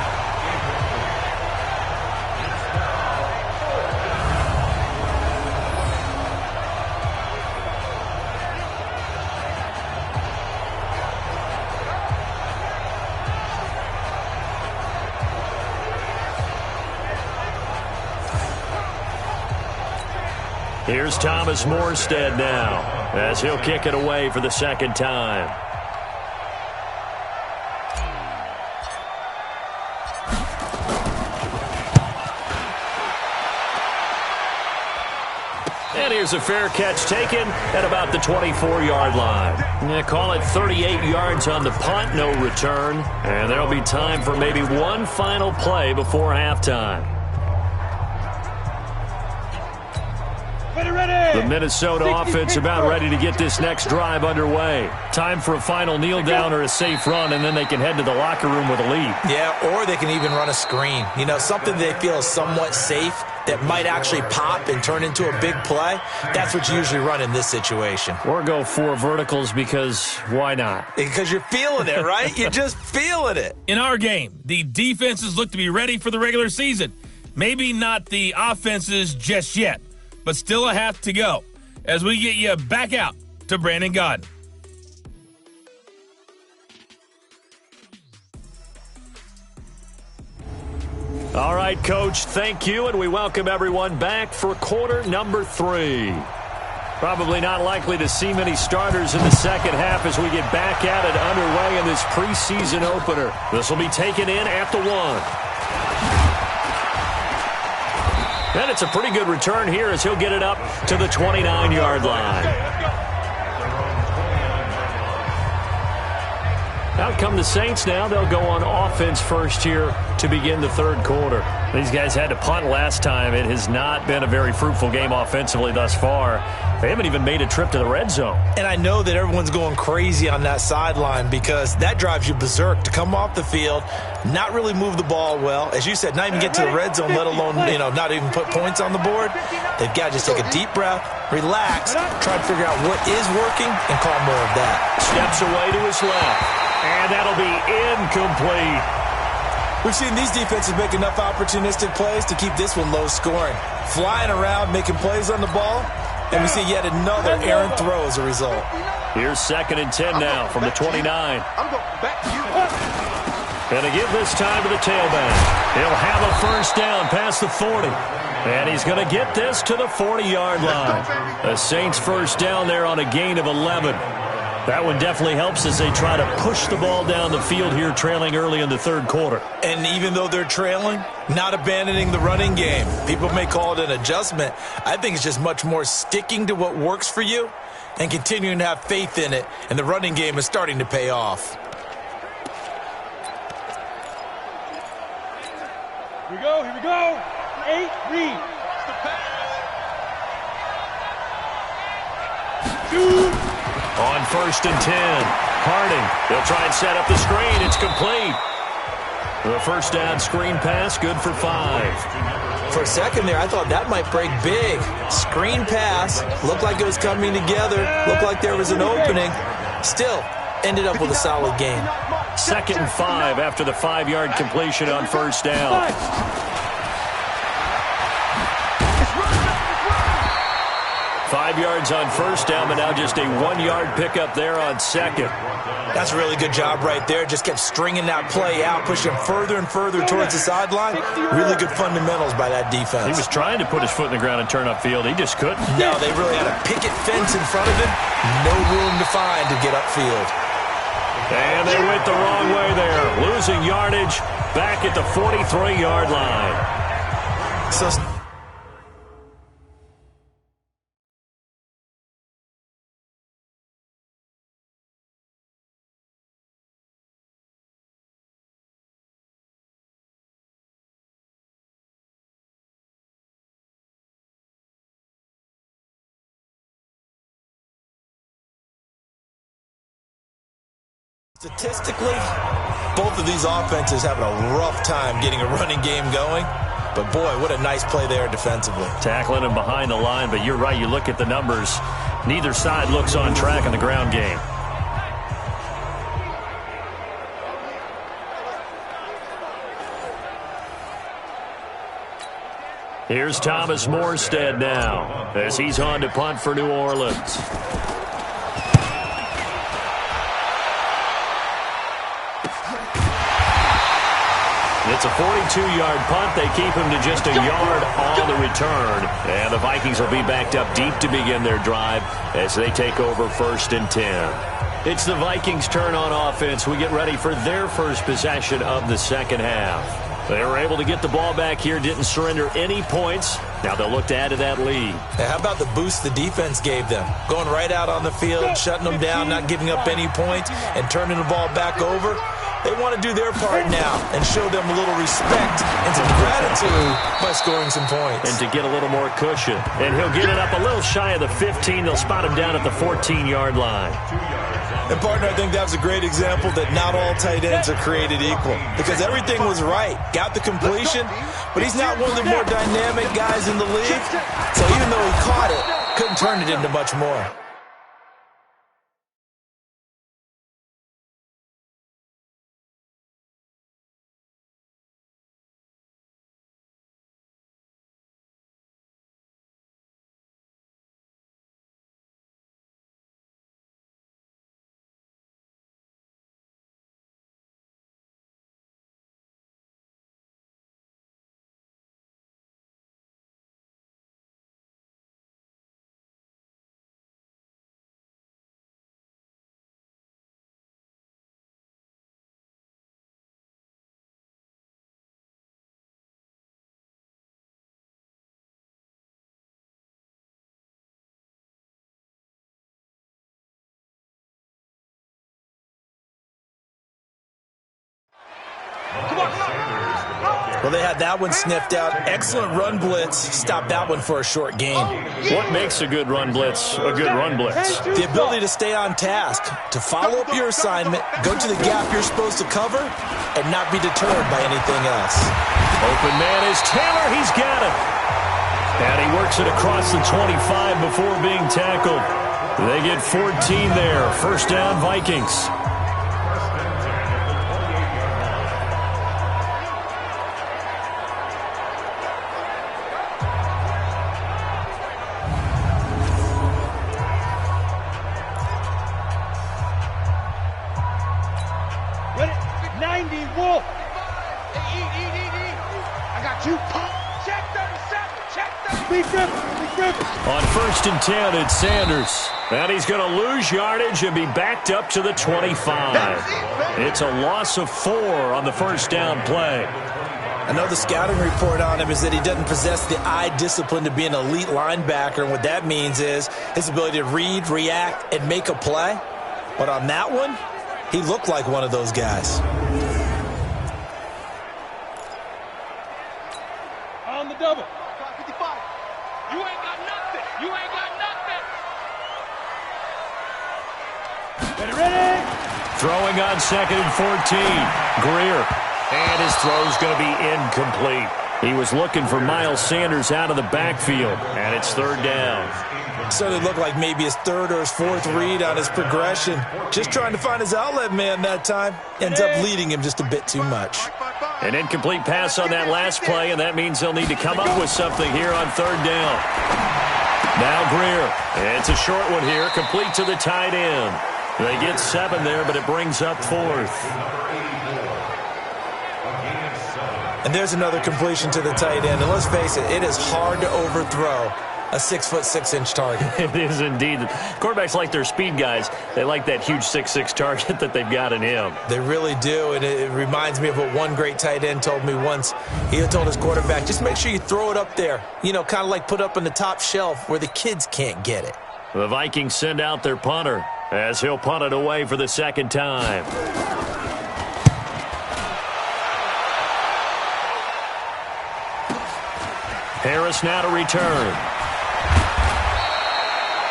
Here's Thomas Morstead now, as he'll kick it away for the second time. And here's a fair catch taken at about the 24-yard line. They call it 38 yards on the punt, no return. And there'll be time for maybe one final play before halftime. The Minnesota offense about ready to get this next drive underway. Time for a final kneel down or a safe run, and then they can head to the locker room with a lead. Yeah, or they can even run a screen. You know, something they feel is somewhat safe that might actually pop and turn into a big play. That's what you usually run in this situation. Or go 4 verticals because why not? Because you're feeling it, right? You're just feeling it. In our game, the defenses look to be ready for the regular season. Maybe not the offenses just yet, but still a half to go as we get you back out to Brandon Gaudin. All right, Coach, thank you, and we welcome everyone back for quarter number 3. Probably not likely to see many starters in the second half as we get back at it underway in this preseason opener. This will be taken in at the 1. And it's a pretty good return here as he'll get it up to the 29-yard line. Out come the Saints now. They'll go on offense first here to begin the third quarter. These guys had to punt last time. It has not been a very fruitful game offensively thus far. They haven't even made a trip to the red zone. And I know that everyone's going crazy on that sideline because that drives you berserk to come off the field, not really move the ball well. As you said, not even get to the red zone, let alone, not even put points on the board. They've got to just take a deep breath, relax, try to figure out what is working, and call more of that. Steps away to his left. And that'll be incomplete. We've seen these defenses make enough opportunistic plays to keep this one low scoring. Flying around, making plays on the ball, and we see yet another errant throw as a result. Here's 2nd and 10 now from the 29. I'm going back to you. And to give this time to the tailback. He'll have a first down past the 40. And he's going to get this to the 40-yard line. The Saints first down there on a gain of 11. That one definitely helps as they try to push the ball down the field here, trailing early in the third quarter. And even though they're trailing, not abandoning the running game. People may call it an adjustment. I think it's just much more sticking to what works for you and continuing to have faith in it. And the running game is starting to pay off. Here we go, here we go. 8, read. Shoot. On 1st and 10, Harding. They'll try and set up the screen. It's complete. The first down screen pass, good for 5. For a second there, I thought that might break big. Screen pass, looked like it was coming together, looked like there was an opening. Still, ended up with a solid gain. 2nd and 5 after the 5-yard completion on first down. 5 yards on first down, but now just a 1-yard pickup there on second. That's a really good job right there. Just kept stringing that play out, pushing him further and further towards the sideline. Really good fundamentals by that defense. He was trying to put his foot in the ground and turn upfield. He just couldn't. No, they really had a picket fence in front of him. No room to find to get upfield. And they went the wrong way there. Losing yardage back at the 43-yard line. So statistically, both of these offenses having a rough time getting a running game going. But, boy, what a nice play there defensively. Tackling him behind the line, but you're right. You look at the numbers. Neither side looks on track in the ground game. Here's Thomas Morstead now as he's on to punt for New Orleans. It's a 42-yard punt. They keep him to just a yard on the return. And the Vikings will be backed up deep to begin their drive as they take over 1st and 10. It's the Vikings' turn on offense. We get ready for their first possession of the second half. They were able to get the ball back here, didn't surrender any points. Now they'll look to add to that lead. Hey, how about the boost the defense gave them? Going right out on the field, shutting them down, not giving up any points, and turning the ball back over. They want to do their part now and show them a little respect and some gratitude by scoring some points. And to get a little more cushion. And he'll get it up a little shy of the 15. They'll spot him down at the 14-yard line. And, partner, I think that was a great example that not all tight ends are created equal because everything was right. Got the completion, but he's not one of the more dynamic guys in the league. So even though he caught it, couldn't turn it into much more. Well, they had that one sniffed out. Excellent run blitz. Stopped that one for a short gain. What makes a good run blitz a good run blitz? The ability to stay on task, to follow up your assignment, go to the gap you're supposed to cover, and not be deterred by anything else. Open man is Taylor. He's got it. And he works it across the 25 before being tackled. They get 14 there. 1st down, Vikings. On 1st and 10, it's Sanders. And he's going to lose yardage and be backed up to the 25. It's a loss of 4 on the 1st down play. I know the scouting report on him is that he doesn't possess the eye discipline to be an elite linebacker. And what that means is his ability to read, react, and make a play. But on that one, he looked like one of those guys. On the double. 55. You ain't got nothing. You ain't got nothing. Ready. Throwing on 2nd and 14. Greer. And his throw's going to be incomplete. He was looking for Miles Sanders out of the backfield. And it's 3rd down. So it looked like maybe his 3rd or his 4th read on his progression. Just trying to find his outlet man that time. Ends up leading him just a bit too much. An incomplete pass on that last play, and that means they'll need to come up with something here on 3rd down. Now Greer. It's a short one here, complete to the tight end. They get 7 there, but it brings up 4th. And there's another completion to the tight end. And let's face it, it is hard to overthrow a 6'6" target. It is indeed. Quarterbacks like their speed guys. They like that huge 6'6" target that they've got in him. They really do, and it reminds me of what one great tight end told me once. He told his quarterback, just make sure you throw it up there. You know, kind of like put up on the top shelf where the kids can't get it. The Vikings send out their punter as he'll punt it away for the 2nd time. Harris now to return.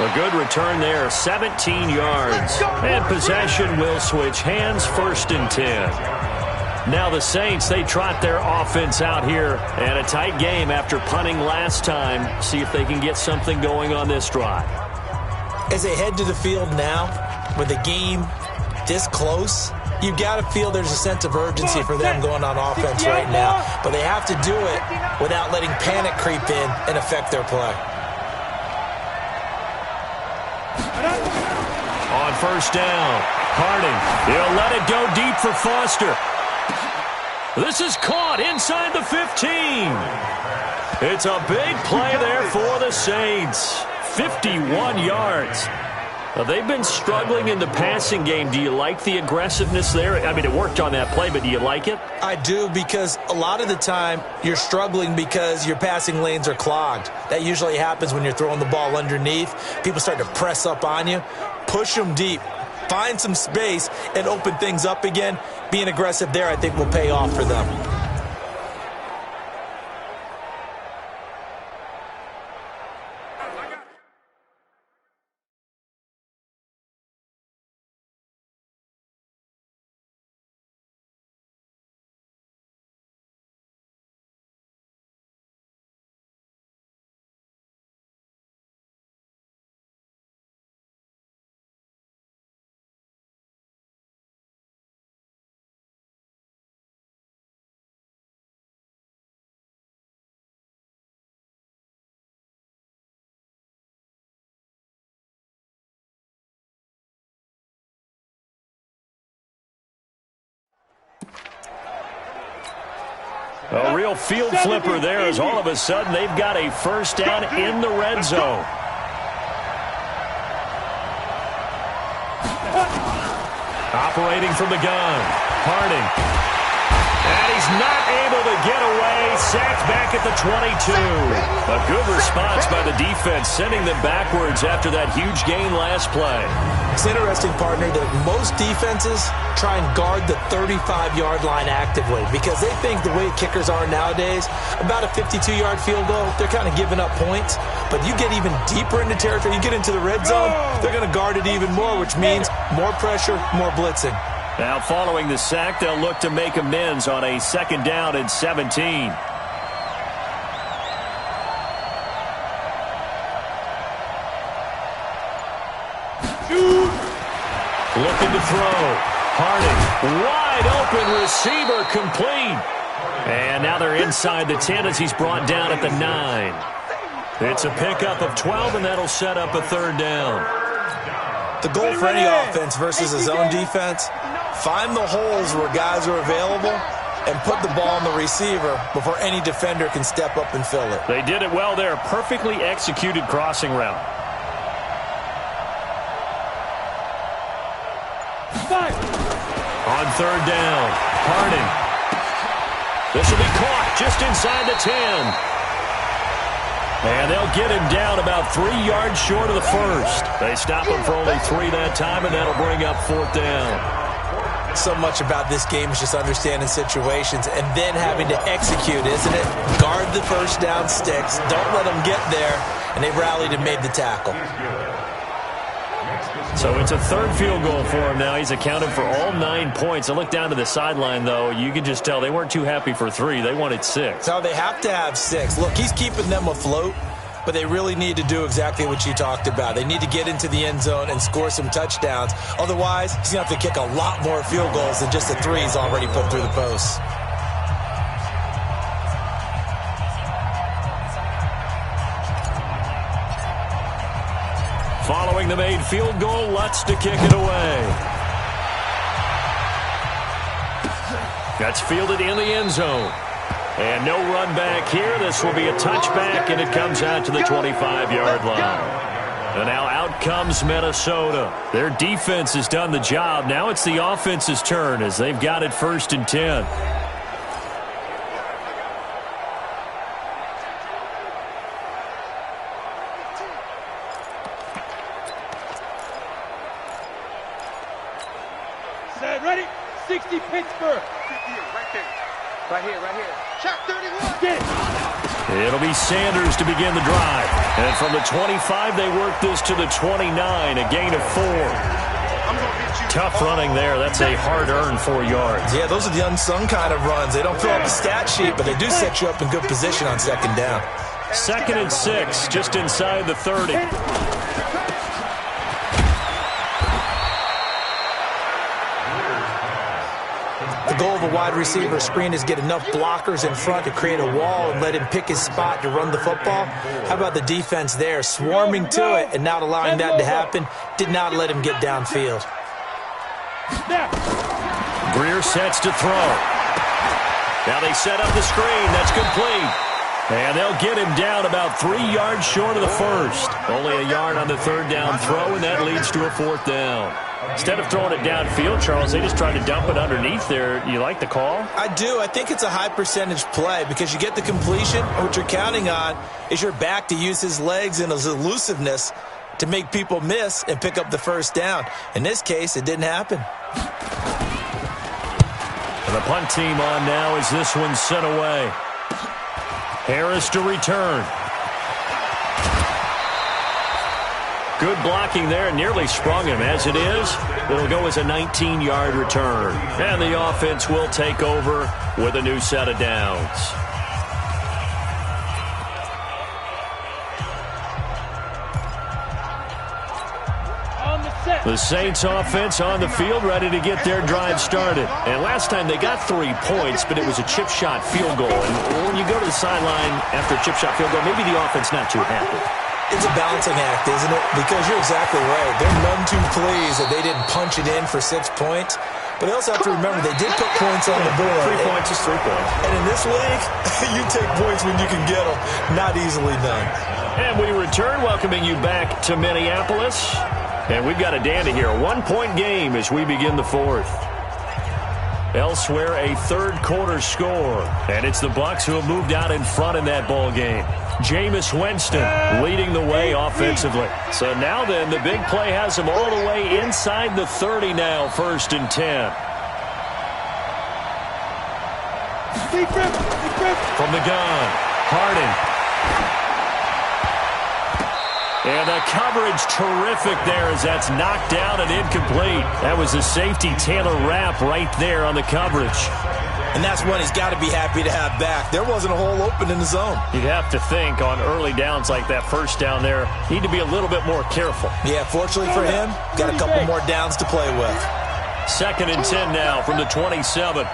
A good return there, 17 yards. And possession will switch hands, 1st and 10. Now the Saints, they trot their offense out here. And a tight game after punting last time. See if they can get something going on this drive. As they head to the field now, with the game this close, you got to feel there's a sense of urgency for them going on offense right now. But they have to do it without letting panic creep in and affect their play. On 1st down, Harding. He'll let it go deep for Foster. This is caught inside the 15. It's a big play there for the Saints. 51 yards. They've been struggling in the passing game. Do you like the aggressiveness there? I mean, it worked on that play, but do you like it? I do, because a lot of the time you're struggling because your passing lanes are clogged. That usually happens when you're throwing the ball underneath. People start to press up on you. Push them deep. Find some space and open things up again. Being aggressive there, I think, will pay off for them. A real field flipper there, as all of a sudden they've got a first down in the red zone. Operating from the gun, Harding. And he's not able to get away. Sacked back at the 22. A good response by the defense, sending them backwards after that huge gain last play. It's interesting, partner, that most defenses try and guard the 35-yard line actively because they think the way kickers are nowadays, about a 52-yard field goal, they're kind of giving up points. But you get even deeper into territory, you get into the red zone, they're going to guard it even more, which means more pressure, more blitzing. Now, following the sack, they'll look to make amends on a 2nd down and 17. Looking to throw. Harding, wide open receiver, complete. And now they're inside the 10 as he's brought down at the 9. It's a pickup of 12, and that'll set up a 3rd down. The goal for any offense versus a zone defense, find the holes where guys are available and put the ball on the receiver before any defender can step up and fill it. They did it well there. Perfectly executed crossing route. On 3rd down, Harding. This will be caught just inside the 10. And they'll get him down about 3 yards short of the first. They stop him for only 3 that time, and that'll bring up 4th down. So much about this game is just understanding situations and then having to execute, isn't it? Guard the first down sticks. Don't let them get there. And they rallied and made the tackle. So it's a 3rd field goal for him now. He's accounted for all 9 points. I look down to the sideline, though. You can just tell they weren't too happy for 3. They wanted 6. No, they have to have 6. Look, he's keeping them afloat, but they really need to do exactly what you talked about. They need to get into the end zone and score some touchdowns. Otherwise, he's going to have to kick a lot more field goals than just the 3 he's already put through the posts. Following the made field goal, Lutz to kick it away. That's fielded in the end zone. And no run back here. This will be a touchback, and it comes out to the 25-yard line. And now out comes Minnesota. Their defense has done the job. Now it's the offense's turn as they've got it 1st and 10. Ready? 60 Pittsburgh. Right there. Right here. Shot 31. Get it. It'll be Sanders to begin the drive. And from the 25, they work this to the 29, a gain of 4. Tough running there. That's a hard-earned 4 yards. Yeah, those are the unsung kind of runs. They don't fill up the stat sheet, but they do set you up in good position on 2nd down. 2nd and 6, just inside the 30. The goal of a wide receiver screen is get enough blockers in front to create a wall and let him pick his spot to run the football. How about the defense there, swarming to it and not allowing that to happen? Did not let him get downfield. Greer sets to throw. Now they set up the screen. That's complete. And they'll get him down about 3 yards short of the first. Only a yard on the third down throw, and that leads to a fourth down. Instead of throwing it downfield, Charles, they just tried to dump it underneath there. You like the call? I do. I think it's a high percentage play because you get the completion. What you're counting on is your back to use his legs and his elusiveness to make people miss and pick up the first down. In this case, it didn't happen. And the punt team on now as this one's sent away. Harris to return. Good blocking there, nearly sprung him. As it is, it'll go as a 19-yard return. And the offense will take over with a new set of downs. The Saints offense on the field, ready to get their drive started. And last time they got 3 points, but it was a chip shot field goal. And when you go to the sideline after a chip shot field goal, maybe the offense not too happy. It's a balancing act, isn't it? Because you're exactly right. They're none too pleased that they didn't punch it in for 6 points. But they also have to remember they did put points on the board. 3 points is 3 points. And in this league, you take points when you can get them. Not easily done. And we return, welcoming you back to Minneapolis. And we've got a dandy here. A 1-point game as we begin the fourth. Elsewhere, a third-quarter score. And it's the Bucs who have moved out in front in that ball game. Jameis Winston leading the way offensively. So now then, the big play has him all the way inside the 30 now, 1st and 10. From the gun, Harding. And the coverage terrific there as that's knocked down and incomplete. That was a safety Taylor Rapp right there on the coverage. And that's one he's got to be happy to have back. There wasn't a hole open in the zone. You'd have to think on early downs like that first down there, need to be a little bit more careful. Yeah, fortunately for him, got a couple more downs to play with. 2nd and 10 now from the 27.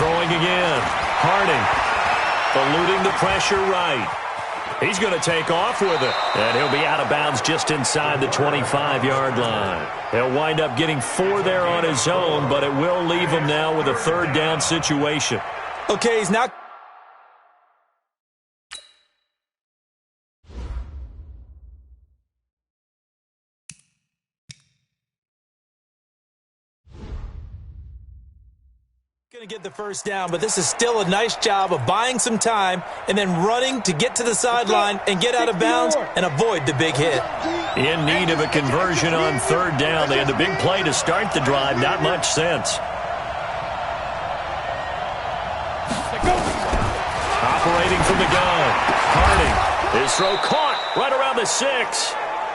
Throwing again. Harding eluding the pressure right. He's going to take off with it. And he'll be out of bounds just inside the 25-yard line. He'll wind up getting 4 there on his own, but it will leave him now with a third down situation. Okay, he's not... going to get the first down, but this is still a nice job of buying some time and then running to get to the sideline and get out of bounds and avoid the big hit. In need of a conversion on third down. They had the big play to start the drive. Not much sense. Operating from the gun. Harding. His throw caught right around the 6.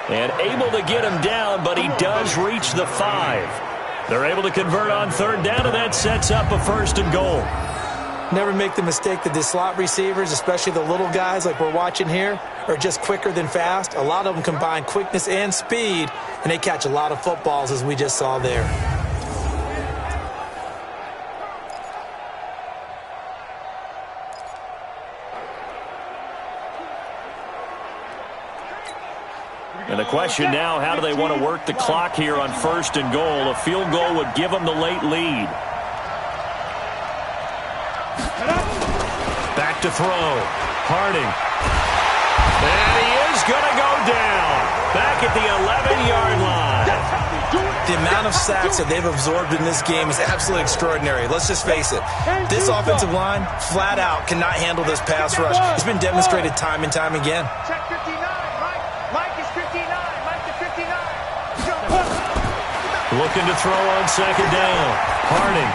And able to get him down, but he does reach the 5. They're able to convert on third down, and that sets up a 1st and goal. Never make the mistake that the slot receivers, especially the little guys like we're watching here, are just quicker than fast. A lot of them combine quickness and speed, and they catch a lot of footballs, as we just saw there. And the question now, how do they want to work the clock here on 1st and goal? A field goal would give them the late lead. Back to throw. Harding. And he is going to go down. Back at the 11-yard line. The amount of sacks that they've absorbed in this game is absolutely extraordinary. Let's just face it. This offensive line, flat out, cannot handle this pass rush. It's been demonstrated time and time again. Check 59. Mike is 59. Mike to 59. Looking to throw on 2nd down. Harding.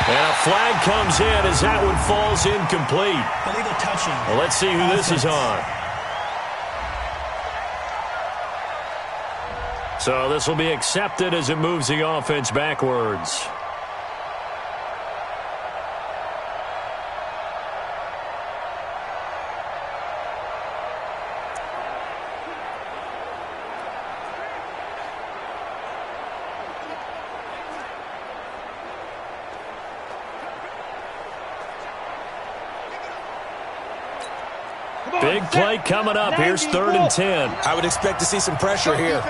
And a flag comes in as that one falls incomplete. Illegal touching. Well, let's see who this is on. So this will be accepted as it moves the offense backwards. Big play coming up. Here's 3rd and 10. I would expect to see some pressure here.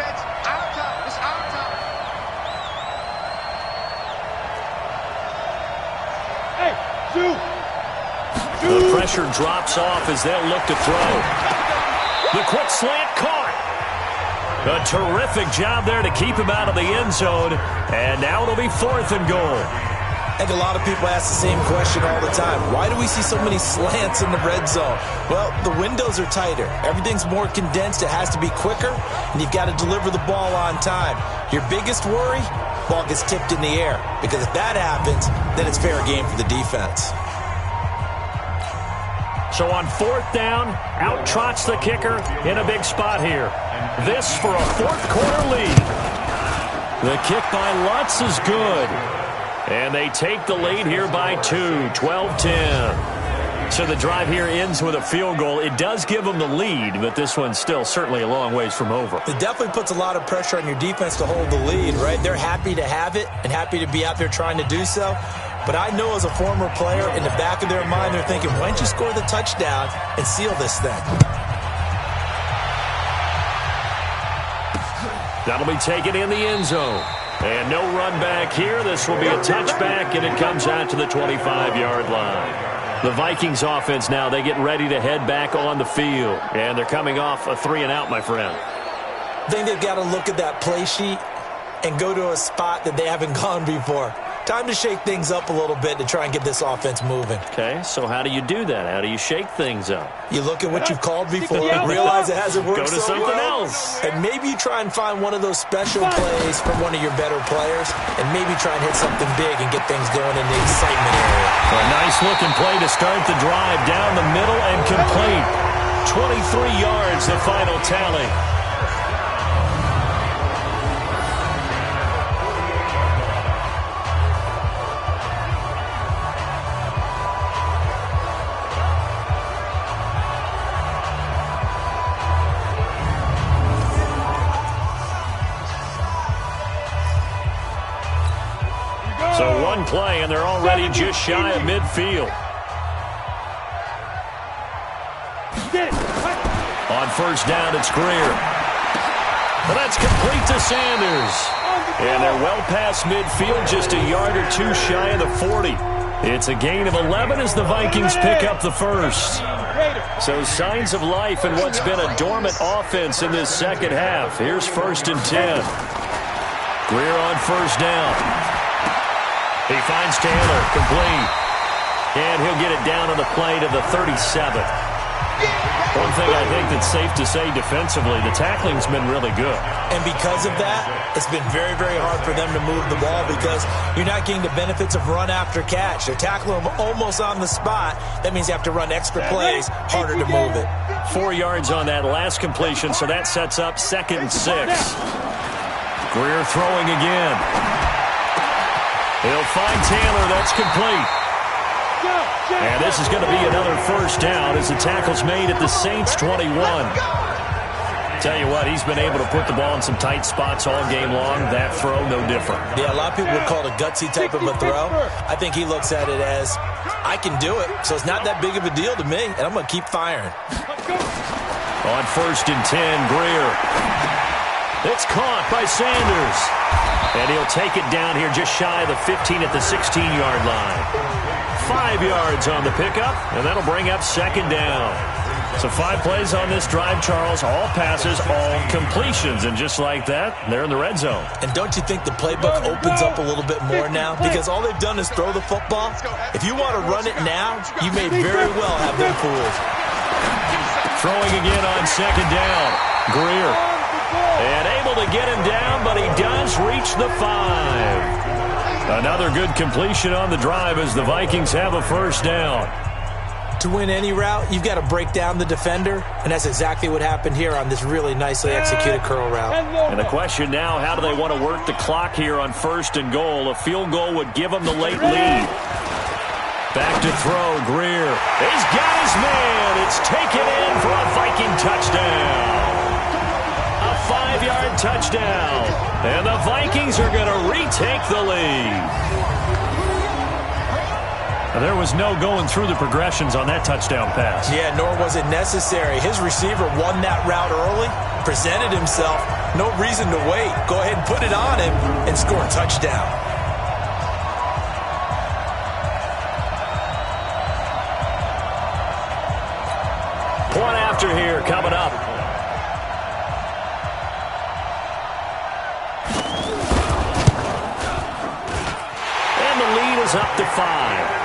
The pressure drops off as they'll look to throw. The quick slant caught. A terrific job there to keep him out of the end zone. And now it'll be 4th and goal. I think a lot of people ask the same question all the time. Why do we see so many slants in the red zone? Well, the windows are tighter. Everything's more condensed. It has to be quicker, and you've got to deliver the ball on time. Your biggest worry, ball gets tipped in the air. Because if that happens, then it's fair game for the defense. So on 4th down, out trots the kicker in a big spot here. This for a 4th quarter lead. The kick by Lutz is good. And they take the lead here by 2, 12-10. So the drive here ends with a field goal. It does give them the lead, but this one's still certainly a long ways from over. It definitely puts a lot of pressure on your defense to hold the lead, right? They're happy to have it and happy to be out there trying to do so. But I know as a former player, in the back of their mind, they're thinking, why don't you score the touchdown and seal this thing? That'll be taken in the end zone. And no run back here. This will be a touchback, and it comes out to the 25-yard line. The Vikings offense now, they get ready to head back on the field. And they're coming off a 3-and-out, my friend. I think they've got to look at that play sheet and go to a spot that they haven't gone before. Time to shake things up a little bit to try and get this offense moving. Okay, so how do you do that? How do you shake things up? You look at what you've called before, realize it hasn't worked so well. Go to something else. And maybe you try and find one of those special plays from one of your better players, and maybe try and hit something big and get things going in the excitement area. A nice-looking play to start the drive down the middle and complete. 23 yards, the final tally. So one play, and they're already just shy of midfield. On 1st down, it's Greer. Well, that's complete to Sanders. And they're well past midfield, just a yard or 2 shy of the 40. It's a gain of 11 as the Vikings pick up the first. So signs of life in what's been a dormant offense in this second half. Here's 1st and 10. Greer on 1st down. He finds Taylor, complete. And he'll get it down on the play to the 37. One thing I think that's safe to say defensively, the tackling's been really good. And because of that, it's been very, very hard for them to move the ball because you're not getting the benefits of run after catch. They're tackling them almost on the spot. That means you have to run extra plays, harder to move it. 4 yards on that last completion, so that sets up 2nd and 6. Greer throwing again. He'll find Taylor. That's complete. And this is going to be another 1st down as the tackle's made at the Saints' 21. Tell you what, he's been able to put the ball in some tight spots all game long. That throw, no different. Yeah, a lot of people would call it a gutsy type of a throw. I think he looks at it as, I can do it, so it's not that big of a deal to me, and I'm going to keep firing. On 1st and 10, Greer. It's caught by Sanders. And he'll take it down here just shy of the 15 at the 16-yard line. 5 yards on the pickup, and that'll bring up 2nd down. So 5 plays on this drive, Charles. All passes, all completions. And just like that, they're in the red zone. And don't you think the playbook opens up a little bit more now? Because all they've done is throw the football. If you want to run it now, you may very well have them fooled. Throwing again on 2nd down. Greer. And able to get him down, but he does reach the 5. Another good completion on the drive as the Vikings have a 1st down. To win any route, you've got to break down the defender, and that's exactly what happened here on this really nicely executed curl route. And the question now, how do they want to work the clock here on 1st and goal? A field goal would give them the late lead. Back to throw, Greer. He's got his man. It's taken in for a Viking touchdown. A 5-yard touchdown. And the Vikings are going to retake the lead. There was no going through the progressions on that touchdown pass. Yeah, nor was it necessary. His receiver won that route early, presented himself. No reason to wait. Go ahead and put it on him and score a touchdown. Point after here coming up. And the lead is up to 5.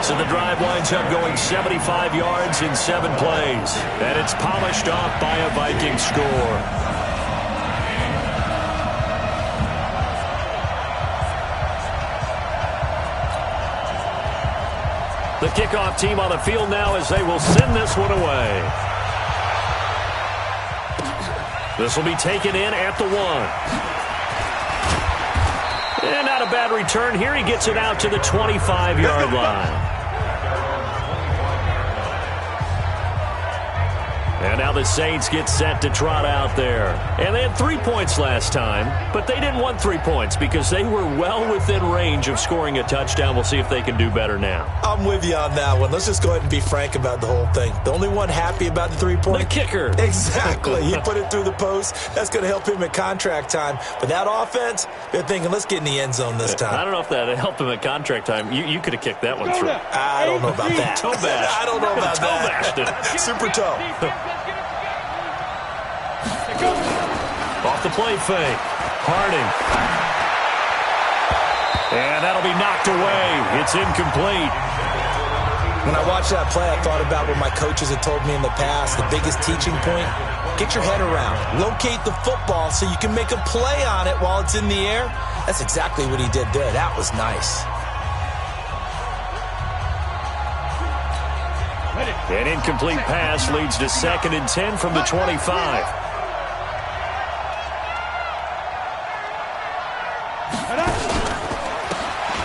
So the drive winds up going 75 yards in 7 plays. And it's polished off by a Viking score. The kickoff team on the field now as they will send this one away. This will be taken in at the 1. And not a bad return here. He gets it out to the 25-yard line. And now the Saints get set to trot out there. And they had 3 points last time, but they didn't want 3 points because they were well within range of scoring a touchdown. We'll see if they can do better now. I'm with you on that one. Let's just go ahead and be frank about the whole thing. The only one happy about the 3-point? The kicker. Exactly. He put it through the post. That's going to help him at contract time. But that offense, they're thinking, let's get in the end zone this time. I don't know if that helped him at contract time. You could have kicked that one through. I don't know about that. Toe bash. I don't know about toe that. bashed it. Super toe. Off the play fake. Harding. And that'll be knocked away. It's incomplete. When I watched that play, I thought about what my coaches had told me in the past. The biggest teaching point, get your head around. Locate the football so you can make a play on it while it's in the air. That's exactly what he did there. That was nice. An incomplete pass leads to 2nd and 10 from the 25.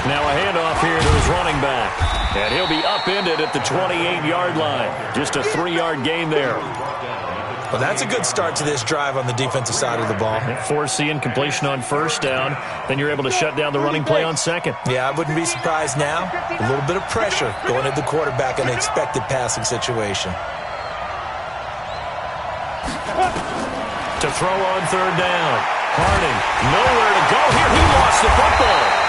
Now a handoff here to his running back. And he'll be upended at the 28-yard line. Just a 3-yard gain there. Well, that's a good start to this drive on the defensive side of the ball. Force the incompletion on 1st down. Then you're able to shut down the running play on 2nd. Yeah, I wouldn't be surprised now. A little bit of pressure going at the quarterback in an expected passing situation. To throw on 3rd down. Harding, nowhere to go here. He lost the football.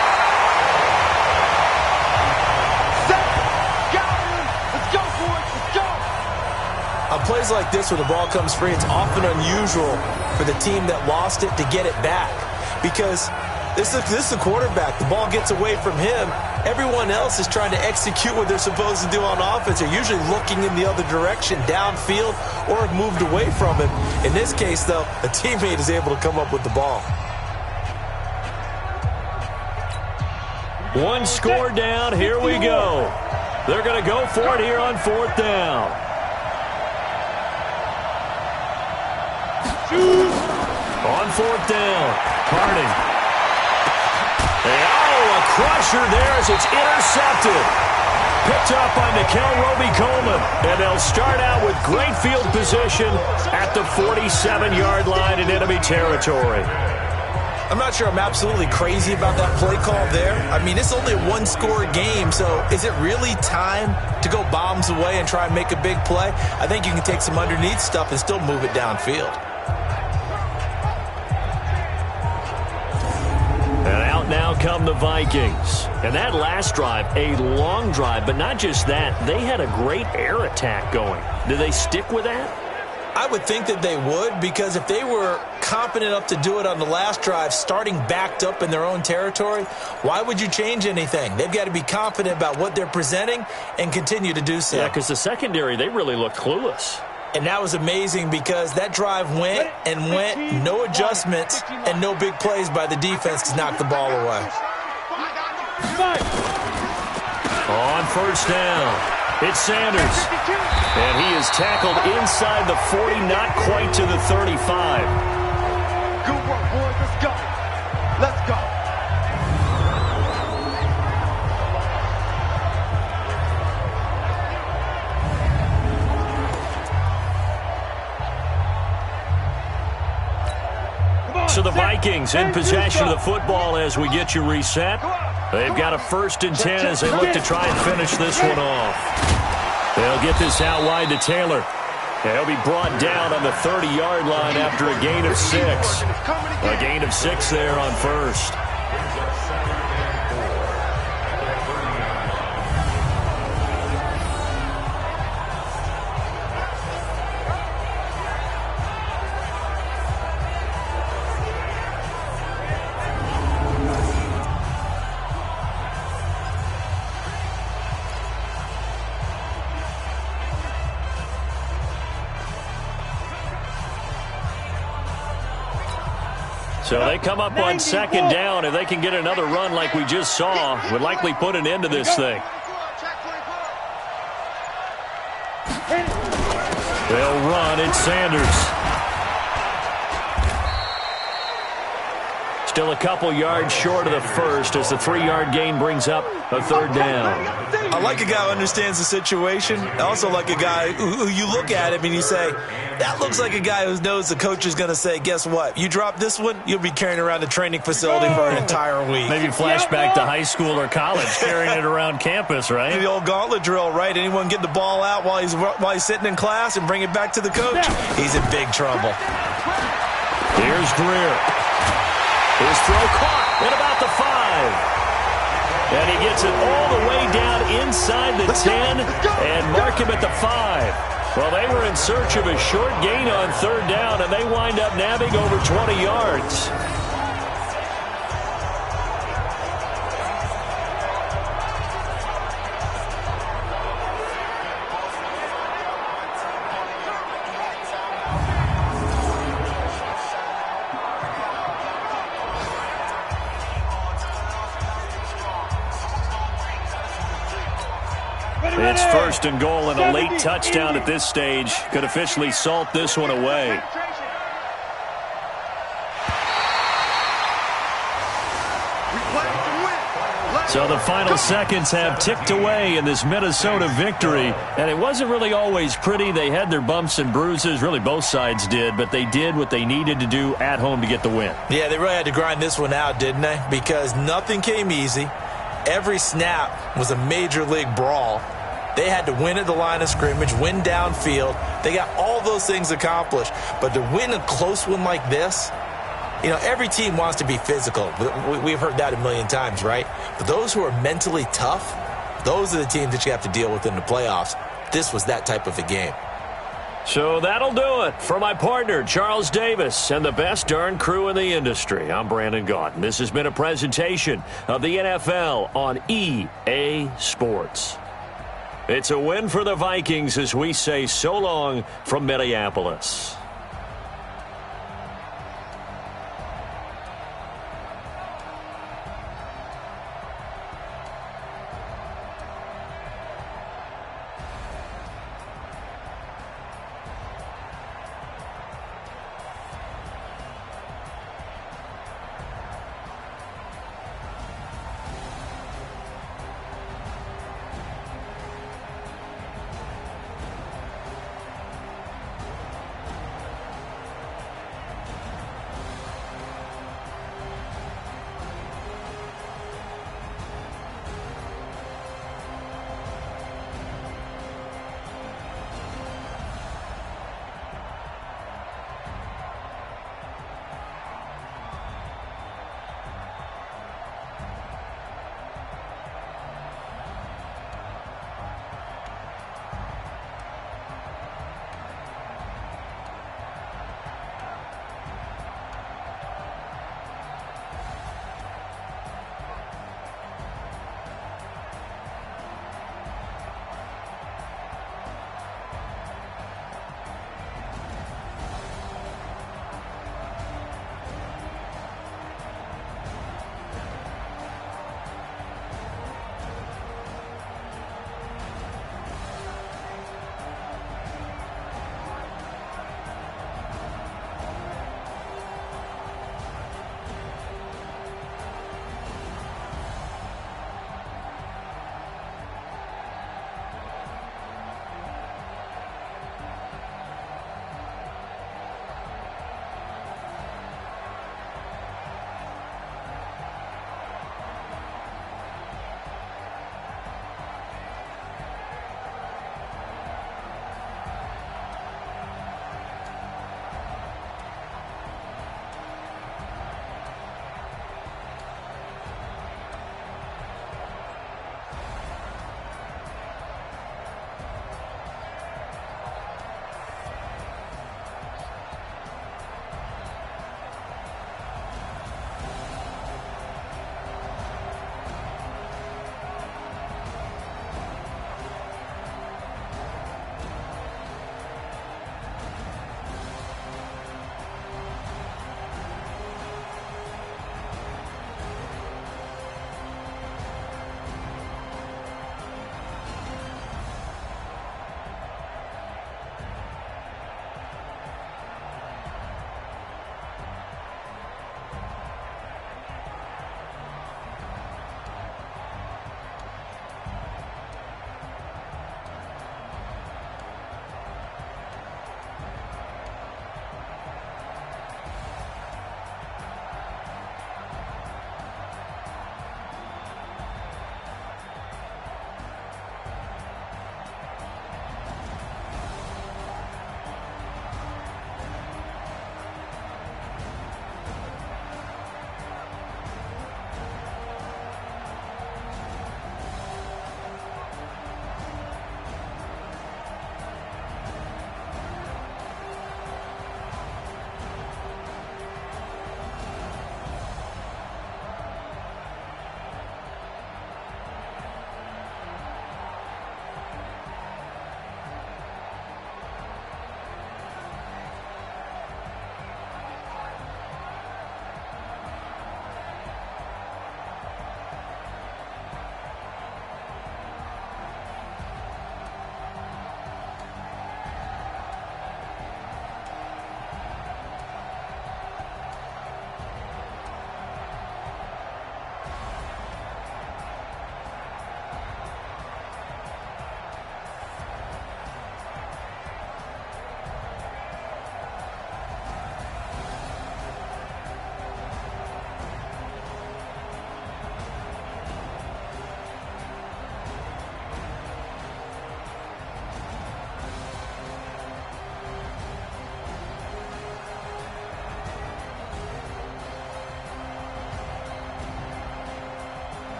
On plays like this where the ball comes free, it's often unusual for the team that lost it to get it back. Because this is the quarterback. The ball gets away from him. Everyone else is trying to execute what they're supposed to do on offense. They're usually looking in the other direction, downfield, or have moved away from him. In this case, though, a teammate is able to come up with the ball. One score down. Here we go. They're going to go for it here on 4th down. On 4th down, Harding. A crusher there as it's intercepted. Picked up by Nickel Roby-Coleman. And they'll start out with great field position at the 47-yard line in enemy territory. I'm not sure I'm absolutely crazy about that play call there. I mean, it's only a 1-score game, so is it really time to go bombs away and try and make a big play? I think you can take some underneath stuff and still move it downfield. And out now come the Vikings. And that last drive, a long drive, but not just that. They had a great air attack going. Do they stick with that? I would think that they would, because if they were confident enough to do it on the last drive, starting backed up in their own territory, why would you change anything? They've got to be confident about what they're presenting and continue to do so. Yeah, because the secondary, they really looked clueless. And that was amazing because that drive went and went, no adjustments and no big plays by the defense to knock the ball away. On 1st down, it's Sanders. And he is tackled inside the 40, not quite to the 35. Good work, boys. Let's go. Let's go. So the Vikings in possession of the football as we get you reset. They've got a 1st and 10 as they look to try and finish this one off. They'll get this out wide to Taylor. He'll be brought down on the 30-yard line after a gain of 6. A gain of 6 there on 1st. So they come up on 2nd down. If they can get another run like we just saw, would likely put an end to this thing. They'll run. It's Sanders. Still a couple yards short of the 1st as the 3-yard gain brings up a 3rd down. I like a guy who understands the situation. I also like a guy who you look at him and you say, that looks like a guy who knows the coach is going to say, guess what? You drop this one, you'll be carrying around the training facility for an entire week. Maybe flashback to high school or college, carrying it around campus, right? The old gauntlet drill, right? Anyone get the ball out while he's sitting in class and bring it back to the coach? He's in big trouble. Here's Greer. His throw caught at about the 5. And he gets it all the way down inside the 10 and mark him at the 5. Well, they were in search of a short gain on 3rd down, and they wind up nabbing over 20 yards. It's 1st and goal, and a late touchdown at this stage could officially salt this one away. So the final seconds have ticked away in this Minnesota victory, and it wasn't really always pretty. They had their bumps and bruises, really both sides did, but they did what they needed to do at home to get the win. Yeah, they really had to grind this one out, didn't they? Because nothing came easy. Every snap was a major league brawl. They had to win at the line of scrimmage, win downfield. They got all those things accomplished. But to win a close one like this, you know, every team wants to be physical. We've heard that a million times, right? But those who are mentally tough, those are the teams that you have to deal with in the playoffs. This was that type of a game. So that'll do it for my partner, Charles Davis, and the best darn crew in the industry. I'm Brandon Gaudin. This has been a presentation of the NFL on EA Sports. It's a win for the Vikings as we say so long from Minneapolis.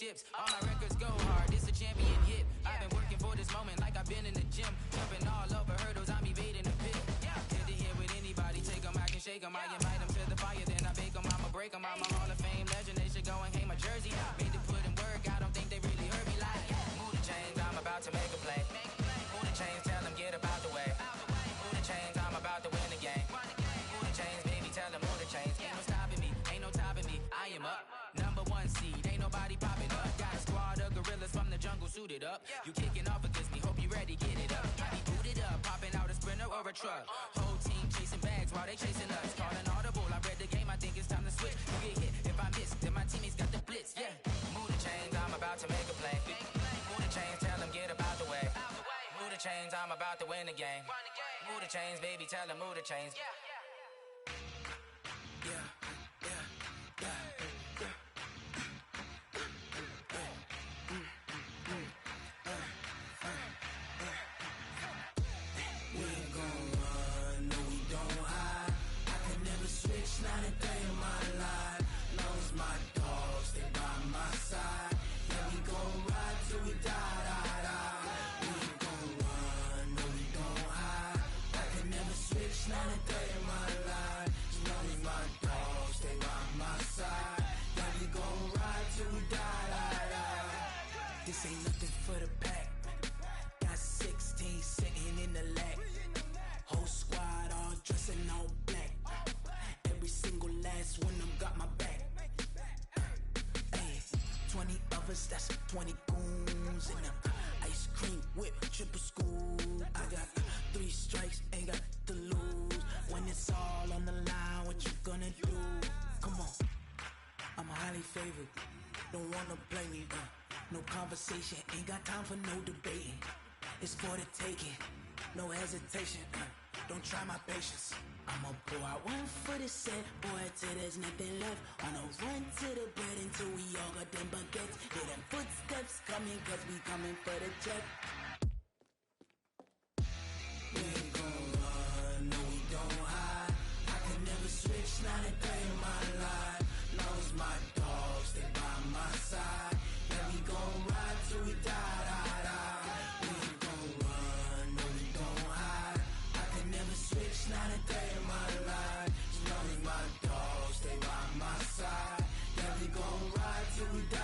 championships. All my records go hard, this a champion hit. I've been working for this moment like I've been in the gym. Jumping all over hurdles, I'm evading the pit. Head to head with anybody, take them, I can shake them. I invite them to the fire, then I bake them, I'ma break them. I'm a Hall of Fame legend, they should go and hang my jersey. Made to put in work, I don't think they really heard me like. Move the chains, I'm about to make a play. Move the chains, tell them get about the way. Move the chains, I'm about to win the game. Move the chains, baby, tell them move the chains. Ain't no stopping me, ain't no topping me, I am up. #1 seed, ain't nobody popping up. Got a squad of gorillas from the jungle suited up. You kicking off against me, hope you ready, get it up. I be booted up, popping out a sprinter or a truck. Whole team chasing bags while they chasing us. Calling audible, I read the game, I think it's time to switch. You get hit, if I miss, then my teammates got the blitz, yeah. Move the chains, I'm about to make a play. Move the chains, tell them get about the way. Move the chains, I'm about to win the game. Move the chains, baby, tell them move the chains. Yeah. Not a day in my life, long as my dogs, they by my side. Yeah, we gon' ride till we die. We ain't gon' run, no, we don't hide. I can never switch, not a day in my life, as long as my dogs, they by my side. Yeah, we gon' ride till we die. This ain't nothing for the pack. Got 16 sitting in the lap. Whole squad all dressing all black. Every single last one of them got my back. Hey, 20 of us, that's 20 goons in them. Ice cream whip, triple scoop. I got 3 strikes, ain't got to lose. When it's all on the line, what you gonna do? Come on, I'm highly favored. Don't wanna play me, no conversation, ain't got time for no debating. It's for the taking, no hesitation. Don't try my patience. I'ma pour out one for the set, boy, till there's nothing left. On a run to the bed until we all got them baguettes. Hear them footsteps coming, cause we coming for the check. We ain't gon' run, no, we don't hide. I can never switch, not a day in my life. Long as my dogs, they by my side. Yeah, we gon' ride till we die. We ain't gon' run, no, we don't hide. I can never switch, not a day in my life. As long as my dogs, they by my side. Yeah, we gon' ride till we die.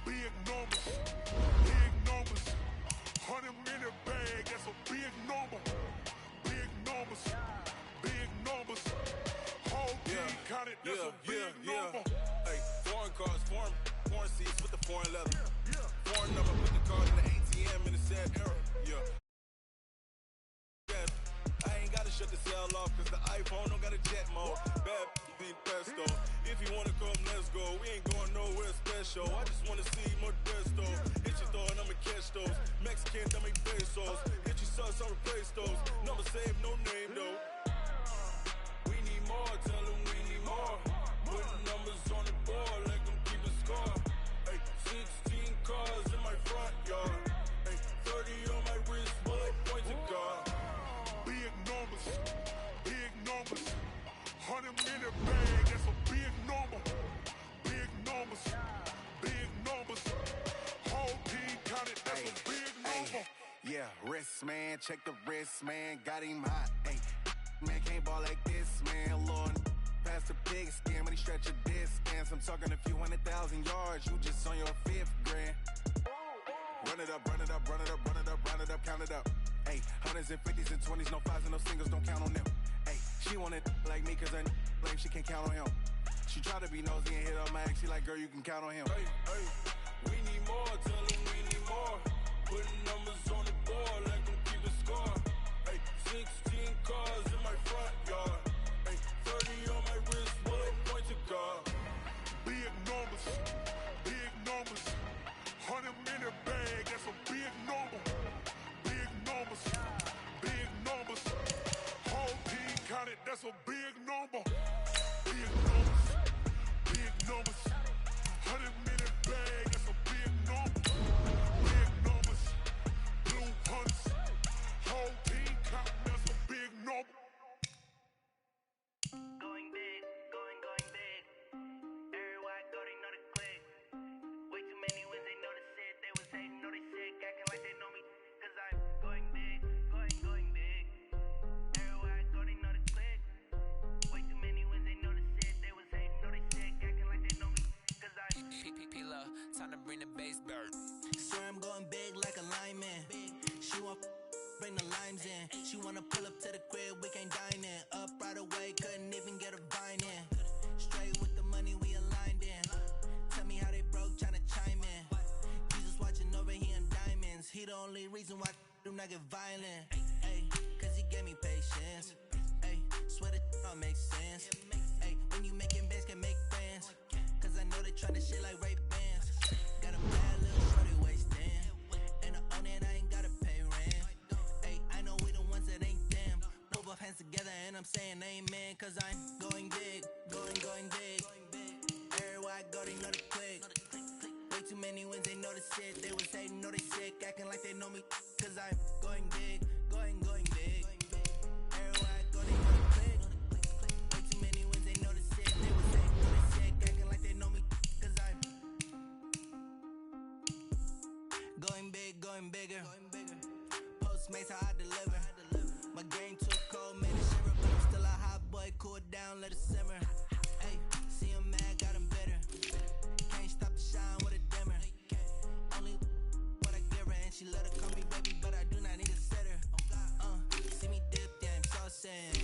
Big numbers, 100 in a bag, that's a big number. Big numbers, whole team counted, that's a big number. Hey, foreign cars, foreign seats with the foreign leather. Foreign number, put the card in the ATM in the sad era. I ain't gotta shut the cell off, cause the iPhone don't got a jet mode. Bad being pesto. If you wanna come, let's go. We ain't going nowhere special. I just wanna see more Modesto. Hit your thought, I'ma catch those. Mexican, I make pesos. Hit your sus, I'll replace those. Number save, no name though. We need more, tell them we need more. Putting numbers on the board, like them keep a score. Hey, 16 cars in my front yard. Hey, 30 on my wrist, while I point to God. Big numbers, 100 in a bag, that's a big number. Big numbers, whole team counted, that's a big number. Yeah, wrist man, check the wrist man, got him hot. Hey, man can't ball like this, man. Lord, past the pig skin, but he stretch a distance. I'm talking a few 100,000 yards, you just on your 5th grand. Run it up, count it up. Hey, hundreds and 50s and 20s, no 5s and no singles, don't count on them. Hey, she want it like me, cause her like she can't count on him. She try to be nosy and hit up my ex, she like, girl, you can count on him. Hey, we need more, tell them we need more. Putting numbers on the board, like them keep a score. Hey, 16 cars in my front yard. Hey, 30 on my wrist, while I point to God. Big numbers, 100 in a bag, that's a big bring the bass bird. Swear I'm going big like a lineman. She want bring the limes in. She wanna pull up to the crib, we can't dine in. Up right away, couldn't even get a vine in. Straight with the money we aligned in. Tell me how they broke, tryna chime in. Jesus watching over here in diamonds. He the only reason why I do not get violent. Ay, cause he gave me patience. Ay, swear that all makes sense. Ay, when you making bands can make friends. Cause I know they tryna shit like Ray-Bans. Got a bad little shorty wasting. And I own it, I ain't gotta pay rent. Ay, I know we the ones that ain't them. Throw both hands together and I'm saying amen. Cause I'm going big, going big. Everywhere I go, they know the click. Way too many wins, they know the shit. They was hating, know they sick, acting like they know me. Cause I'm going big, going big. Everywhere I go, they know the click. Way too many wins, they know the shit. They was hating, know they sick, acting like they know me. Cause I'm going bigger. Postmates, how I deliver. My game too cold, made it shiver. But I'm still a hot boy, cool it down, let it simmer. Hey, see him mad, got him bitter. Can't stop the shine with a dimmer. Only what I give her, and she let her call me baby, but I do not need a sitter. See me dip, yeah, I'm saucing.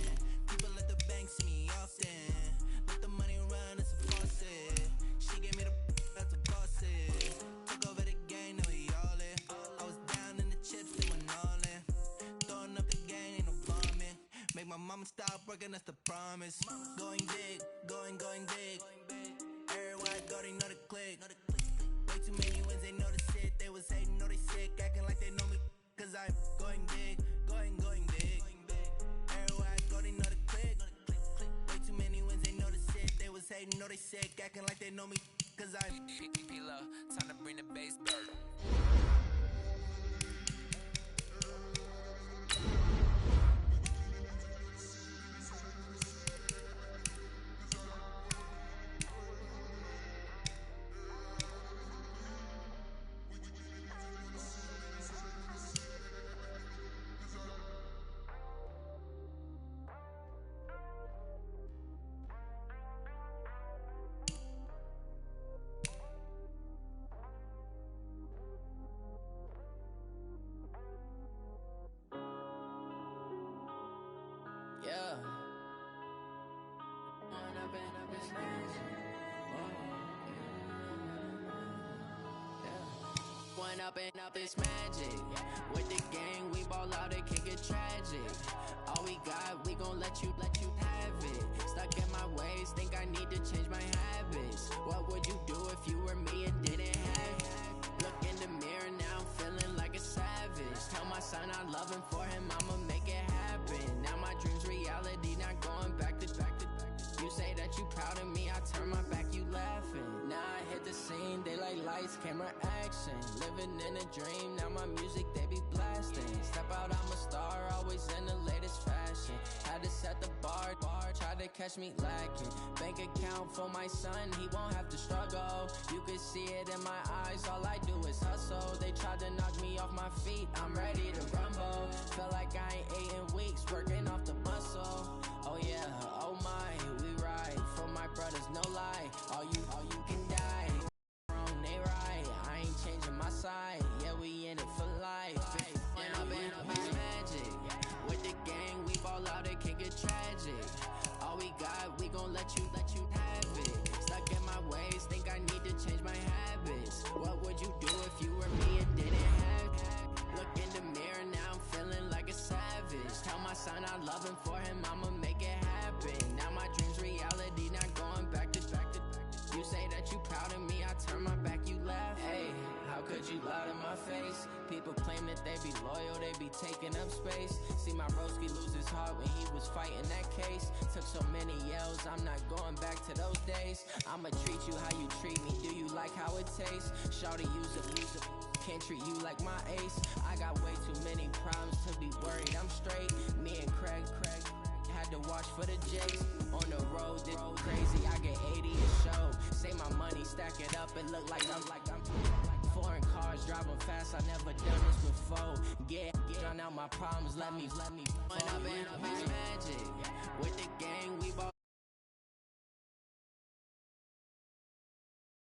People at the bank see me often. Let the money run, it's a faucet. She gave me the that's a faucet. Took over the game, now we all in. I was down in the chips, they went all in. Throwing up the gang, ain't no bombing. Make my mama stop working, that's the promise. Going big, going big. Everywhere I go, they know the click. Way too many wins, they know the shit. They was hating, know they sick, acting like they know me. Cause I'm going big, going big. Everywhere I go, they know the click. Way too many wins, they know the shit. They was hating, know they sick, acting like they know me. Cause I'm P-Lo, time to bring the bass bird. yeah. One up and up is magic. With the gang, we ball out, it can get tragic. All we got, we gon' let you have it. Stuck in my ways, think I need to change my habits. What would you do if you were me and didn't have it? Look in the mirror now, I'm feeling like a savage. Tell my son I love him, for him I'ma make it happen. Now my dream's reality, not going back to back. You say that you proud of me, I turn my back, you laughing. Now I hit the scene, they like lights, camera, action. Living in a dream, now my music, they be blasting. Step out, I'm a star, always in the latest fashion. Had to set the bar, tried to catch me lacking. Bank account for my son, he won't have to struggle. You can see it in my eyes, all I do is hustle. They tried to knock me off my feet, I'm ready to rumble. Felt like I ain't ate in weeks, working off the muscle. Oh yeah, oh my, we ride for my brothers, no lie. All you can die. Wrong, they right. I ain't changing my side. Yeah, we in it for life. And up is magic. With the gang, we ball out, it can get tragic. All we got, we gon' let you have it. Stuck in my ways, think I need to change my habits. What would you do if you were me and didn't have it? Look in the mirror, now I'm feeling like a savage. Tell my son I love him, for him I'ma make it happen. Now my dream's reality, not going back to back. You say that you proud of me, I turn my back, you laugh. Hey, how could you lie to my face? People claim that they be loyal, they be taking up space. See my broski lose his heart when he was fighting that case. Took so many yells, I'm not going back to those days. I'ma treat you how you treat me, do you like how it tastes? Shawty use it, can't treat you like my ace. I got way too many problems to be worried, I'm straight. Me and Craig had to watch for the J's. On the road, this crazy, I get 80 a show. Say my money, stack it up, it look like I'm foreign cars, driving fast, I never done this before. Get drown out my problems, let me One up and up is magic.